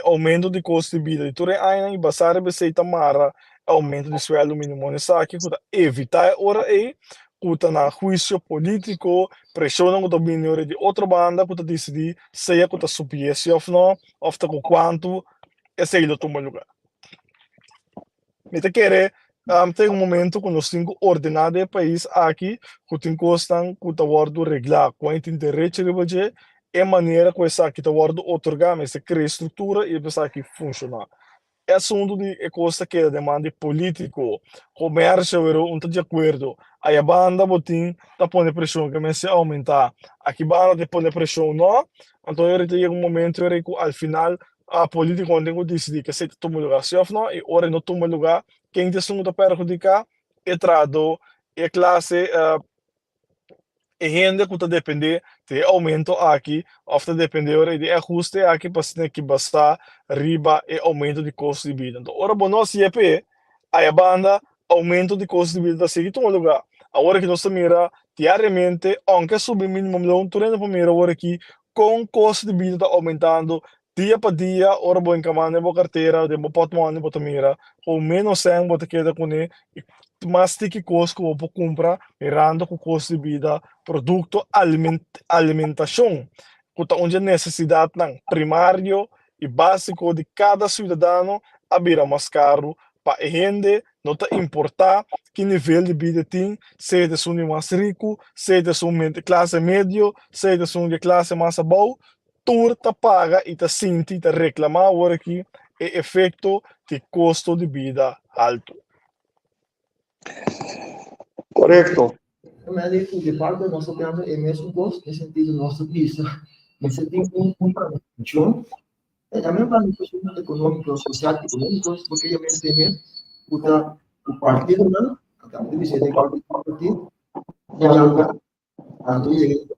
aumento de custo de vida. E tudo aí, basar se tamara aumento de sueldo mínimo nessa aqui, que evitar ora aí, que na juízo político, pressiona o domínio de outra banda, que decidir se é que subir se ou não, ou com quanto esse ele toma lugar. Me te querer tem momento que nós temos ordenado o país aqui, que tem costan, que está guardo reglar quanto interesse de budget, e maneira que essa aqui está guardo otorgar, mas se cria estrutura e essa aqui funciona. É assunto de coisa que demanda político, comércio, eu não estou de acordo. Aí a banda botin está pondo pressão, que começa a aumentar. Aqui a banda põe pressão, não? Então eu tenho um momento, eu al final a política não tem que decidir que se toma lugar, se ou não, e hora não toma lugar, quem tem que perjudicar é trado, é classe, e gente que está depender de aumento aqui, ou está depender de ajuste aqui para se que bastar riba e aumento de custo de vida. Então, ora, bom, nós IEP, a banda, aumento de custo de vida, assim, toma lugar. Agora que nós mira diariamente, aunque subir mínimo milhão, tu ainda mira agora aqui, com custo de vida aumentando, dia para dia, ora, bom, encaminhando a carteira, de portmão, de mira, com menos 100, bota queda com ele, mas tem que custo que vou comprar, mirando com custo de vida, produto, alimentação, onde a necessidade primário e básico de cada cidadão a virar mais caro para a gente não importar que nível de vida tem, se é um mais rico, se é de classe média, se é de classe mais baixa, tudo paga e sente e reclamar agora aqui é efeito de custo de vida alto. Correcto. Mas de parte nós temos o mesmo gosto, no sentido nossa visa, mas você tem planificação, a mesma planificação econômica, social, econômica, porque eu mencionei o partido, né? Acabou de dizer, tem partido, já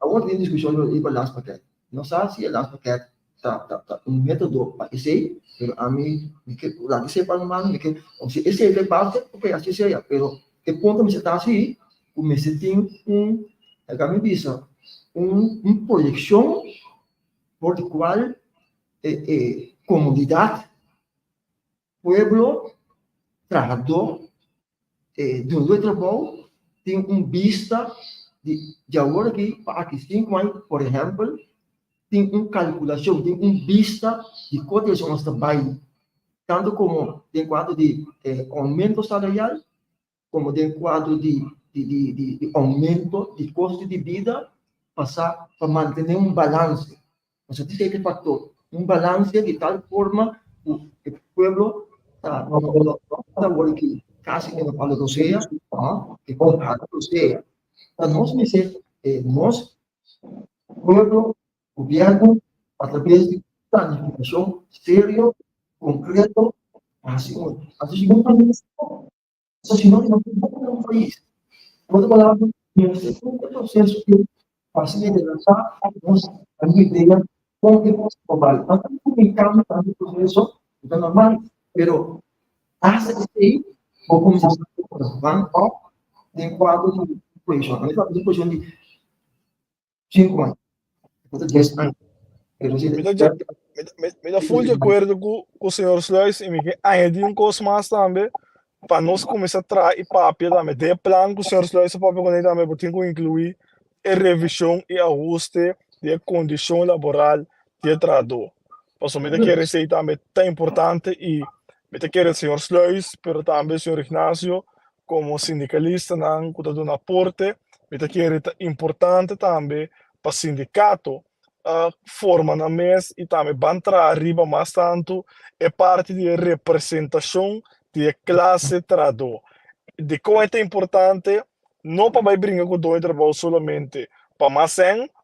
agora tem discussão do last paquete. Não sabe se é last paquete tá um método para esse, pero a mim, lá que sepa no mano, que se esse é parte, ok, assim seria, pero que ponto me está assim, comecei tem a minha visão, projeção por qual comunidade, pueblo, trabajador, do trabalho, tem vista de agora aqui 5 anos, por exemplo, tem calculação, tem vista de quanto são os trabalhos, tanto como em quadro de aumento salarial, como em quadro de aumento de custo de vida, passar para manter balance. Você tem esse fator, balance de tal forma que o povo está agora que quase que não fala groselha, que compara groselha. Então, nós, pueblo, governo, através de planificação sério, concreto, assim, se nós não temos um país, por outro lado, nós temos um processo que facilitar a minha ideia com o que posso trabalhar. Nós estamos comunicando tanto processo, é normal, mas hasta que aí, vou começar a falar em quadro de projeção. A mesma projeção de 5 anos, 10 anos. Me da full de acordo com o senhor Sluis e me que ainda um coisa mais também para nós começar a trazer papel também. De plano com o senhor Sluis papel com ele também, porque tem que incluir a revisão e ajuste de condição laboral de trabalhador. Por isso, me quero dizer também tão importante e me quero o senhor Sluis, mas também o senhor Ignacio, como sindicalista, não cuida do aporte, me quero importante também para o sindicato forma na mesa e também vai entrar arriba mais tanto é parte de representação de classe trabalhador. De como é importante, não para brincar com o trabalho solamente para mais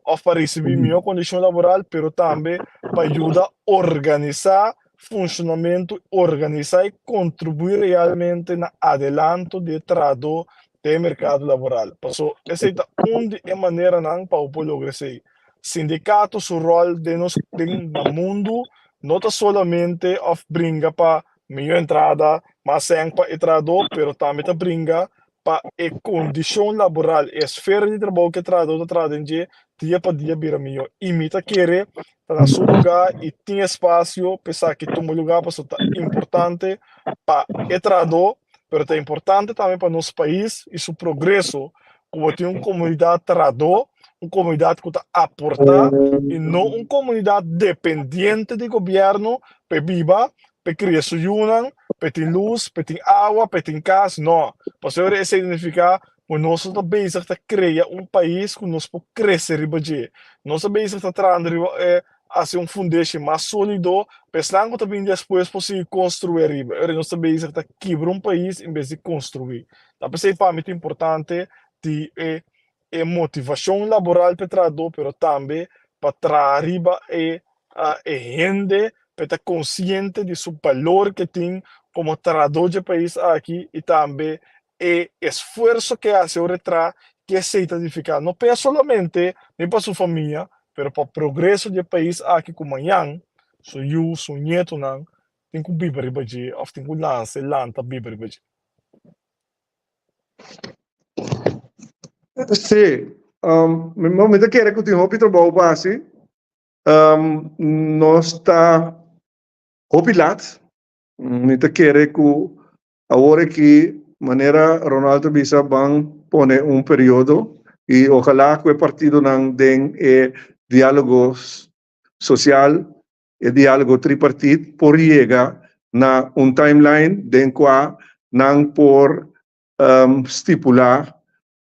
ou para receber melhor condição laboral, mas também para ajudar a organizar funcionamento, organizar e contribuir realmente no adelanto de trabalho do mercado laboral. Então, essa é uma maneira para o povo crescer. Sindicato, su rol de nos no mundo, não está solamente of brinca para melhor entrada, mais para entrador, pero também está brinca para a condição laboral, a esfera de trabalho que entrador está trazendo dia para dia vira melhor. E me está querer estar no seu lugar e tem espaço, pensar que tu lugar para está importante para entrador, pero é importante também para nosso país e seu progresso, como tem uma comunidade entrador, uma comunidade que está a aportar e não uma comunidade dependente do governo para viver, para criar sua união, para ter luz, para ter água, para ter casa. Não. Para isso significa que nós estamos bem a criar país que nós podemos crescer. Nós estamos bem a trazer assim fundação mais sólido, pensando que também depois possível construir. Nós estamos bem a quebrar país em vez de construir. Então, isso é muito importante de motivação laboral para o trabalhador, mas também para trazer a gente para estar consciente de seu valor que tem como trabalhador do país aqui e também o esforço que hace o retrato que se identifica não para solamente nem para sua família, mas para o progresso do país aqui como amanhã, seu neto não tem que viver ribaji, ou tem que lançar lanta viver ribaji. Sim, me quero que o teu trabalho base, nós está opilado, me quero que agora que maneira Ronaldo Bisa van pone período e ojalá que o partido não den diálogo social e diálogo tripartite por llegar na timeline den qual não por estipular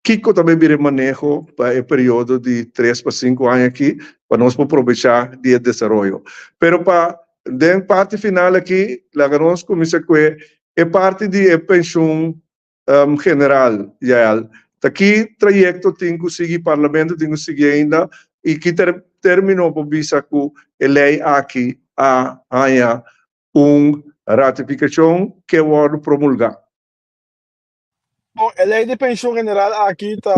Kiko também vira manejo para o período de 3 para 5 anos aqui, para nós aproveitar de desenvolvimento. Pero para a parte final aqui, nós começamos com a parte de pensão general, Yael. Aqui, trajecto tem que seguir, parlamento tem que seguir ainda, e que terminou por visa que a lei aqui há ratificação que vai promulgar. Bom, a lei de pensão general aqui tá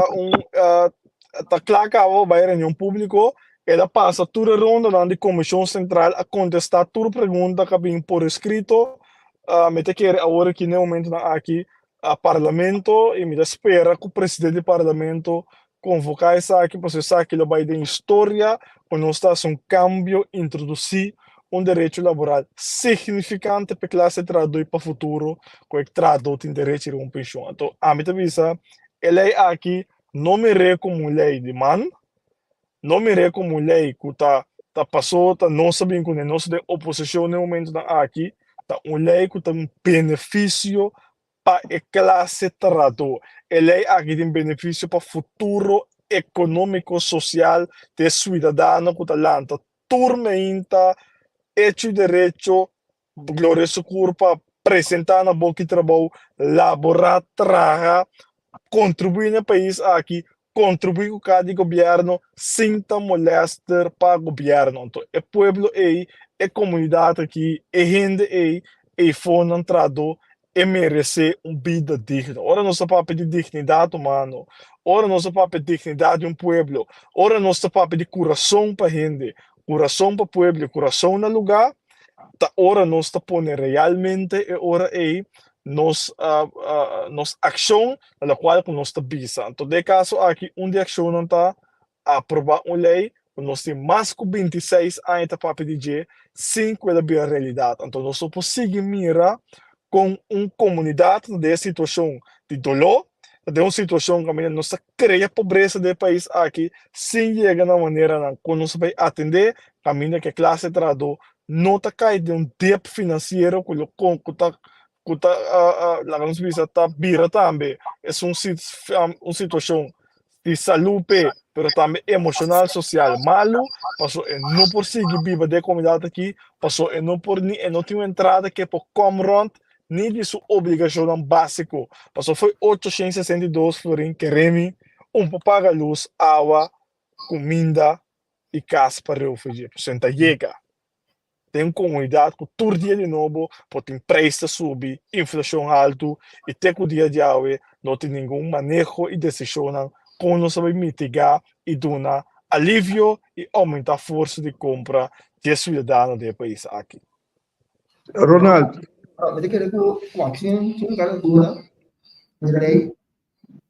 claro que vai a reunião pública, ela passa toda a ronda da Comissão Central a contestar toda pergunta que vem por escrito, me te quer agora que no momento aqui a parlamento e me espera que o presidente do parlamento convocar essa aqui para saber que ele vai de história quando está um cambio introduzir direito laboral significante para a classe trabalhadora para o futuro, que o trabalhador tem direito a uma pensão. Então, a minha visa, a lei aqui não me rê como lei de man, não me rê como lei que tá passou, não sabem que não se de oposição no momento aqui, tá uma lei que tem um benefício para a classe trabalhadora. A lei aqui tem benefício para o futuro econômico social do cidadão que está lá. Turma ainda hecho direito, glória socorro para apresentar na boca de trabalho, laborar, trabalhar, contribuir no país aqui, contribuir com cada governo, sem molestar para o governo. Então, o povo aí, a comunidade aqui, a gente aí, e for entrado e merece uma vida digna. Ora, nós estamos para pedir dignidade humana. Ora, nós estamos para pedir dignidade de um povo. Ora, nós estamos para pedir coração para a gente. Coração para o povo, coração no lugar. Ora, nós estamos pondo realmente, ora aí, nos ação na qual nós estamos visando. Então, de caso aqui, de ação não está aprovar uma lei, nós temos mais de 26 anos para pedir, 5 é a realidade. Então, nós podemos seguir mirar com uma comunidade de situação de dolor, de uma situação que nós cria pobreza do país aqui, sem chegar na maneira que nós vai atender, caminho que a classe trabalhadora não está caindo de um débito financeiro que está vira também. É uma situação de saúde, mas também emocional, social, malo, passou não por seguir viva da comunidade aqui, passou não por não ter uma entrada que por comront nem de sua obrigação básica. Passou foi 862 florins que remi, para pagar luz, água, comida e casa para refugiar. Senta chega. Tem uma comunidade que todo dia de novo pode preço subir, inflação alta e até que o dia de hoje não tem nenhum manejo e decisão como não sabe mitigar e dar alívio e aumentar a força de compra de cidadãos do país aqui. Ronald, Jadi kira ko vaksin cuma kalau dua nilai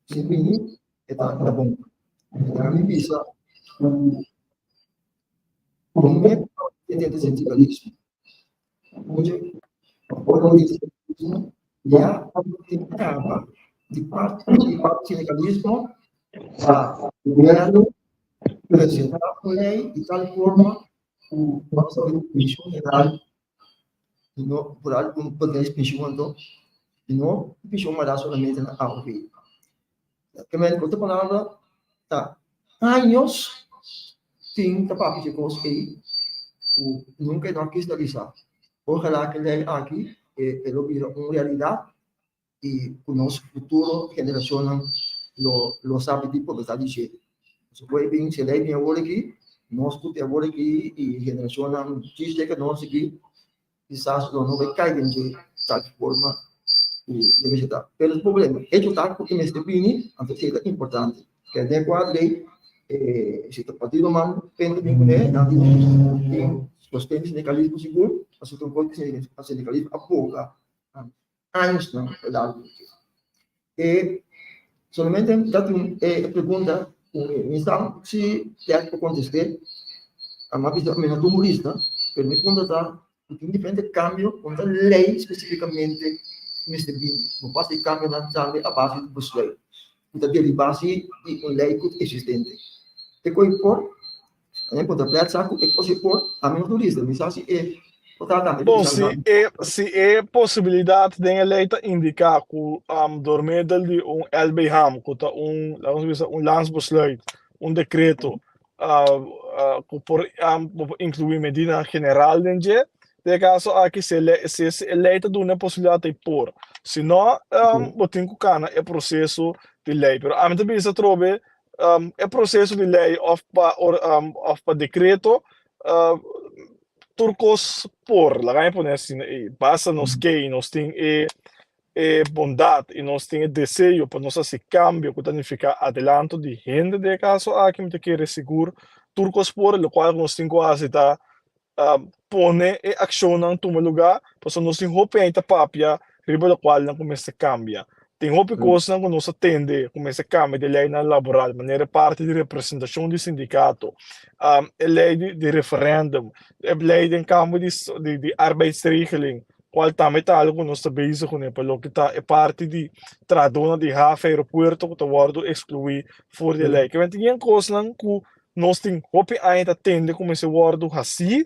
sini itu ada bom. Kami bisa membuat identitas sindikalisme. Hoje orang itu ya apa di parte sindicalismo a governo apresentar a lei de tal forma o nosso comissão geral no por algo poder pensando e não pensou mais solamente na AOV. Que me outra palavra tá anos tem tapar que coisa aí o nunca não cristalizar. Ojalá que ele aqui ele vira uma realidade e o nosso futuro geração lo sabe de pobreza de se foi bem se ele vem agora aqui nós podemos agora aqui e geração diz que nós aqui quizás não vai cair de tal forma de vegetar. Pero o problema é que está porque neste bini, antes é importante, que é de quadro aí, se o partido mano pende bem né, na tem sustento sindicalismo seguro, a sua coisa a sindicalismo a pouca anos não é dado. E somente dá uma pergunta, então se tem que acontecer, a uma visão menos humorista, pero me pergunta tá tem diferente cambio com a lei especificamente neste bem não passa cambio na sabe a base do lei então de base e uma lei existente e coi por né quando a plata é possível por a menos turista mas assim é bom se é possibilidade de a lei indicar que door middel de LBHAM que tá landsbesluit decreto por incluir medida general dentro de caso aqui se eleita de uma possibilidade de por. Se não, botem com cana é processo de lei. Pero a mim também se trobe é processo de lei of pa decreto turcos por, lá ganha por assim, basta nos que nós tem bondade e nós temos desejo para nós esse cambio que significa adelanto de gente de caso aqui me quer seguro turcos por, lo qual nós temos que estar pone e acciona toma lugar, pois nós temos hope ainda papia, riba do qual não começa a cambiar. Tem hope coisa que nós atende, começa a cambiar de lei na laboral, de maneira parte de representação do sindicato, lei de referendum, lei de cambio de arbeidsregeling, qual também está algo nós estamos bezig com, pelo que está é parte de tradona de haven aeroporto que está sendo excluído por de lei. Que vem tem coisa que nós temos hope ainda atende como esse word assim,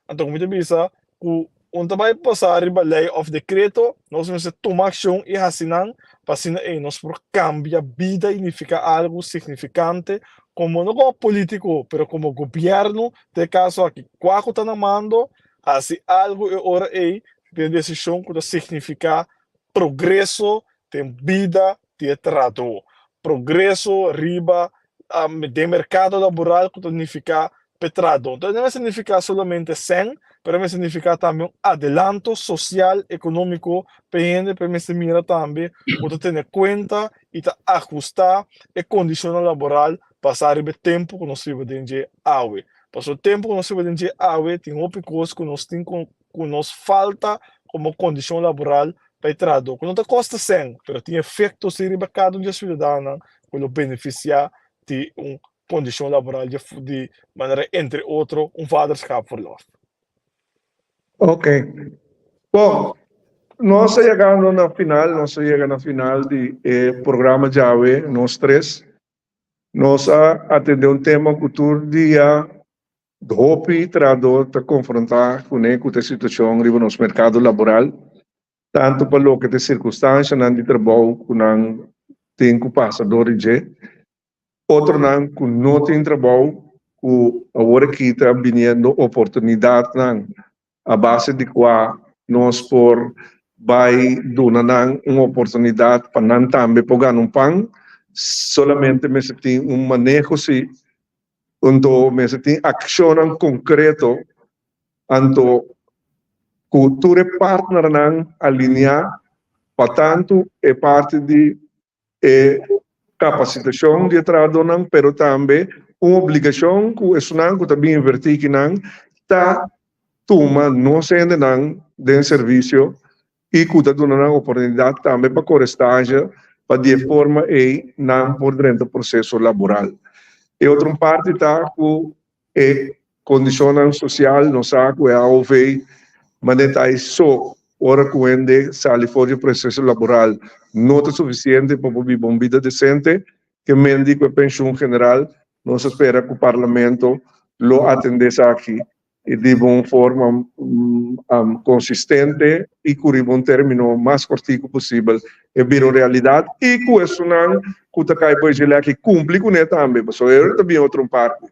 então como bisa que onde vai passar a lei of decreto, nós vamos tomar ação e assinar para assinar nós por cambiar vida significa algo significante como não como político, pero como governo de caso aqui qual está na mando, assim algo é hora aí de decisão que significa progresso de vida de trabalho, progresso riba de mercado laboral que significa petrado. Então não vai significar solamente 100, pero vai significar também adelanto social, econômico, para me mira também, para ter em conta e ajustar a condição laboral, passar o tempo que nós vivemos de água. Passar o tempo que nós vivemos de água, tem outras coisas que nós temos que nos falta como condição laboral para trabalhar. Que não te custa 100, mas tem efeito sobre o mercado de cidadão, que beneficiar de condição laboral de maneira, entre outros, vaderschap verlof. Ok. Bom, nós chegando na final, do programa Jave, nós três, nós atendemos um tema cultura dia de hope trador de confrontar com a situação no nosso mercado laboral, tanto para o que de circunstância não de trabalho que não tem que passar de outro não que não tem trabalho que agora que está vindo oportunidade não a base de qual nós por vai dar uma oportunidade para não também pegar um pão solamente me tem manejo se onde me tem ação concreto anto cultura partner não alinhar para tanto é parte de capacitação de trabalho, pero também uma obrigação que é que também invertir que não está toma não sendo não de serviço e que está dando uma oportunidade também para correspondência para de forma e não por dentro do processo laboral. E outra parte está com a condição social, não sabe que é a OV, mas está só ora quando sai fora do processo laboral não é suficiente para viver uma vida decente, que mendigo a pensão general, nós espera que o parlamento lo atendesse aqui e de uma forma consistente e com um término mais curto possível e vir realidade e com isso não que cai depois ele aqui cumpre com ele também, mas eu também outra parte.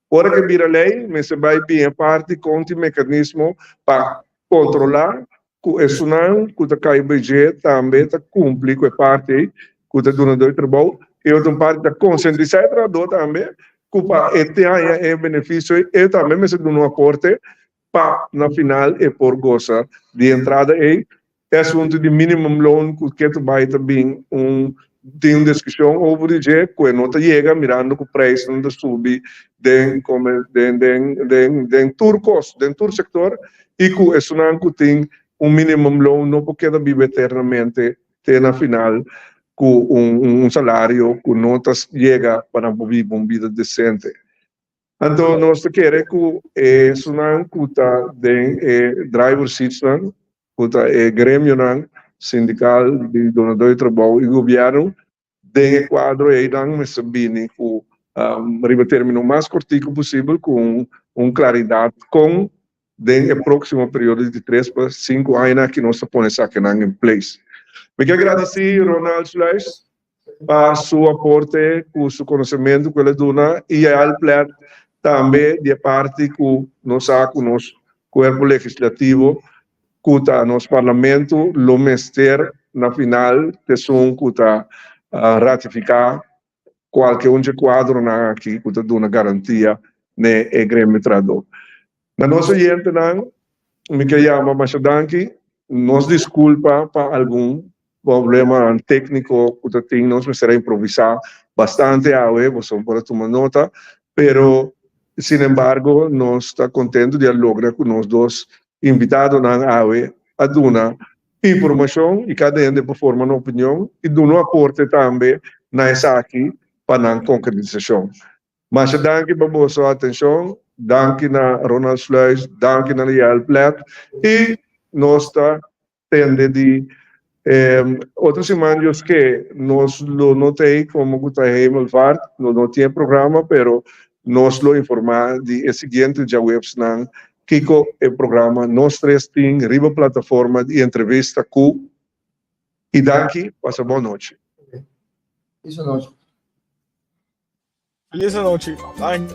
Ora que vira lei, mas se vai bem a parte com o mecanismo para controlar que isso não que cai budget também está cumpre com a parte que está dando do trabalho e outra parte da conscientizar trabalhador também culpa é benefício e também me dá um aporte para na final e por gozar de entrada e assunto de minimum loan que vai também tem uma discussão sobre o que não chega mirando que o preço não sube dentro do sector e que isso não tem minimum loan não porque vive eternamente tem na final com salário que não chega para viver uma vida decente. Então, nós queremos que isso não custa de driver seats, custa grêmio sindical de donador de trabalho e governo de quadro aí não me sabine que arriba termino mais curtinho possível com claridade com o próximo período de 3 para 5 anos que nós põe aqui em place. Me quero agradecer, Ronald Schleis, para seu aporte, com seu conhecimento que ele dona, e ao também de parte que nós cuerpo legislativo, kuta nos parlamento, lo mester na final, te son kuta ratificar qualquer quadro na aqui, kuta dona garantia ne e grêmio trador. Na nossa gente, não, me que chama Machadanki, nos desculpa para algum problema técnico que tem, nós será improvisar bastante a você pode tomar nota, pero, sin embargo, nós está contente de lograr com nós dois invitados na AWE a dar informação e cada um de formar uma opinião e dar um aporte também na essa aqui para a concretização. Mas danke para a sua atenção, danke na Ronald Sluis, danke na Liel Plat e nós está tendo de outros semanas que nós lo notei como que Hemelvaart, não tinha programa, pero nós lo informar de seguinte já website Kiko o programa nós três tem riba plataforma de entrevista com e danke, passa boa noite. Isso não. Feliz noite. Ai.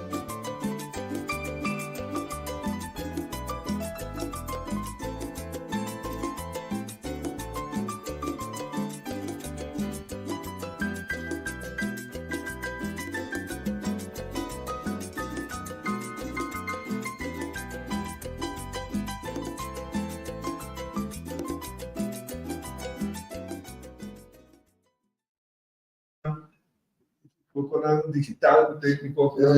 Procurando digital técnico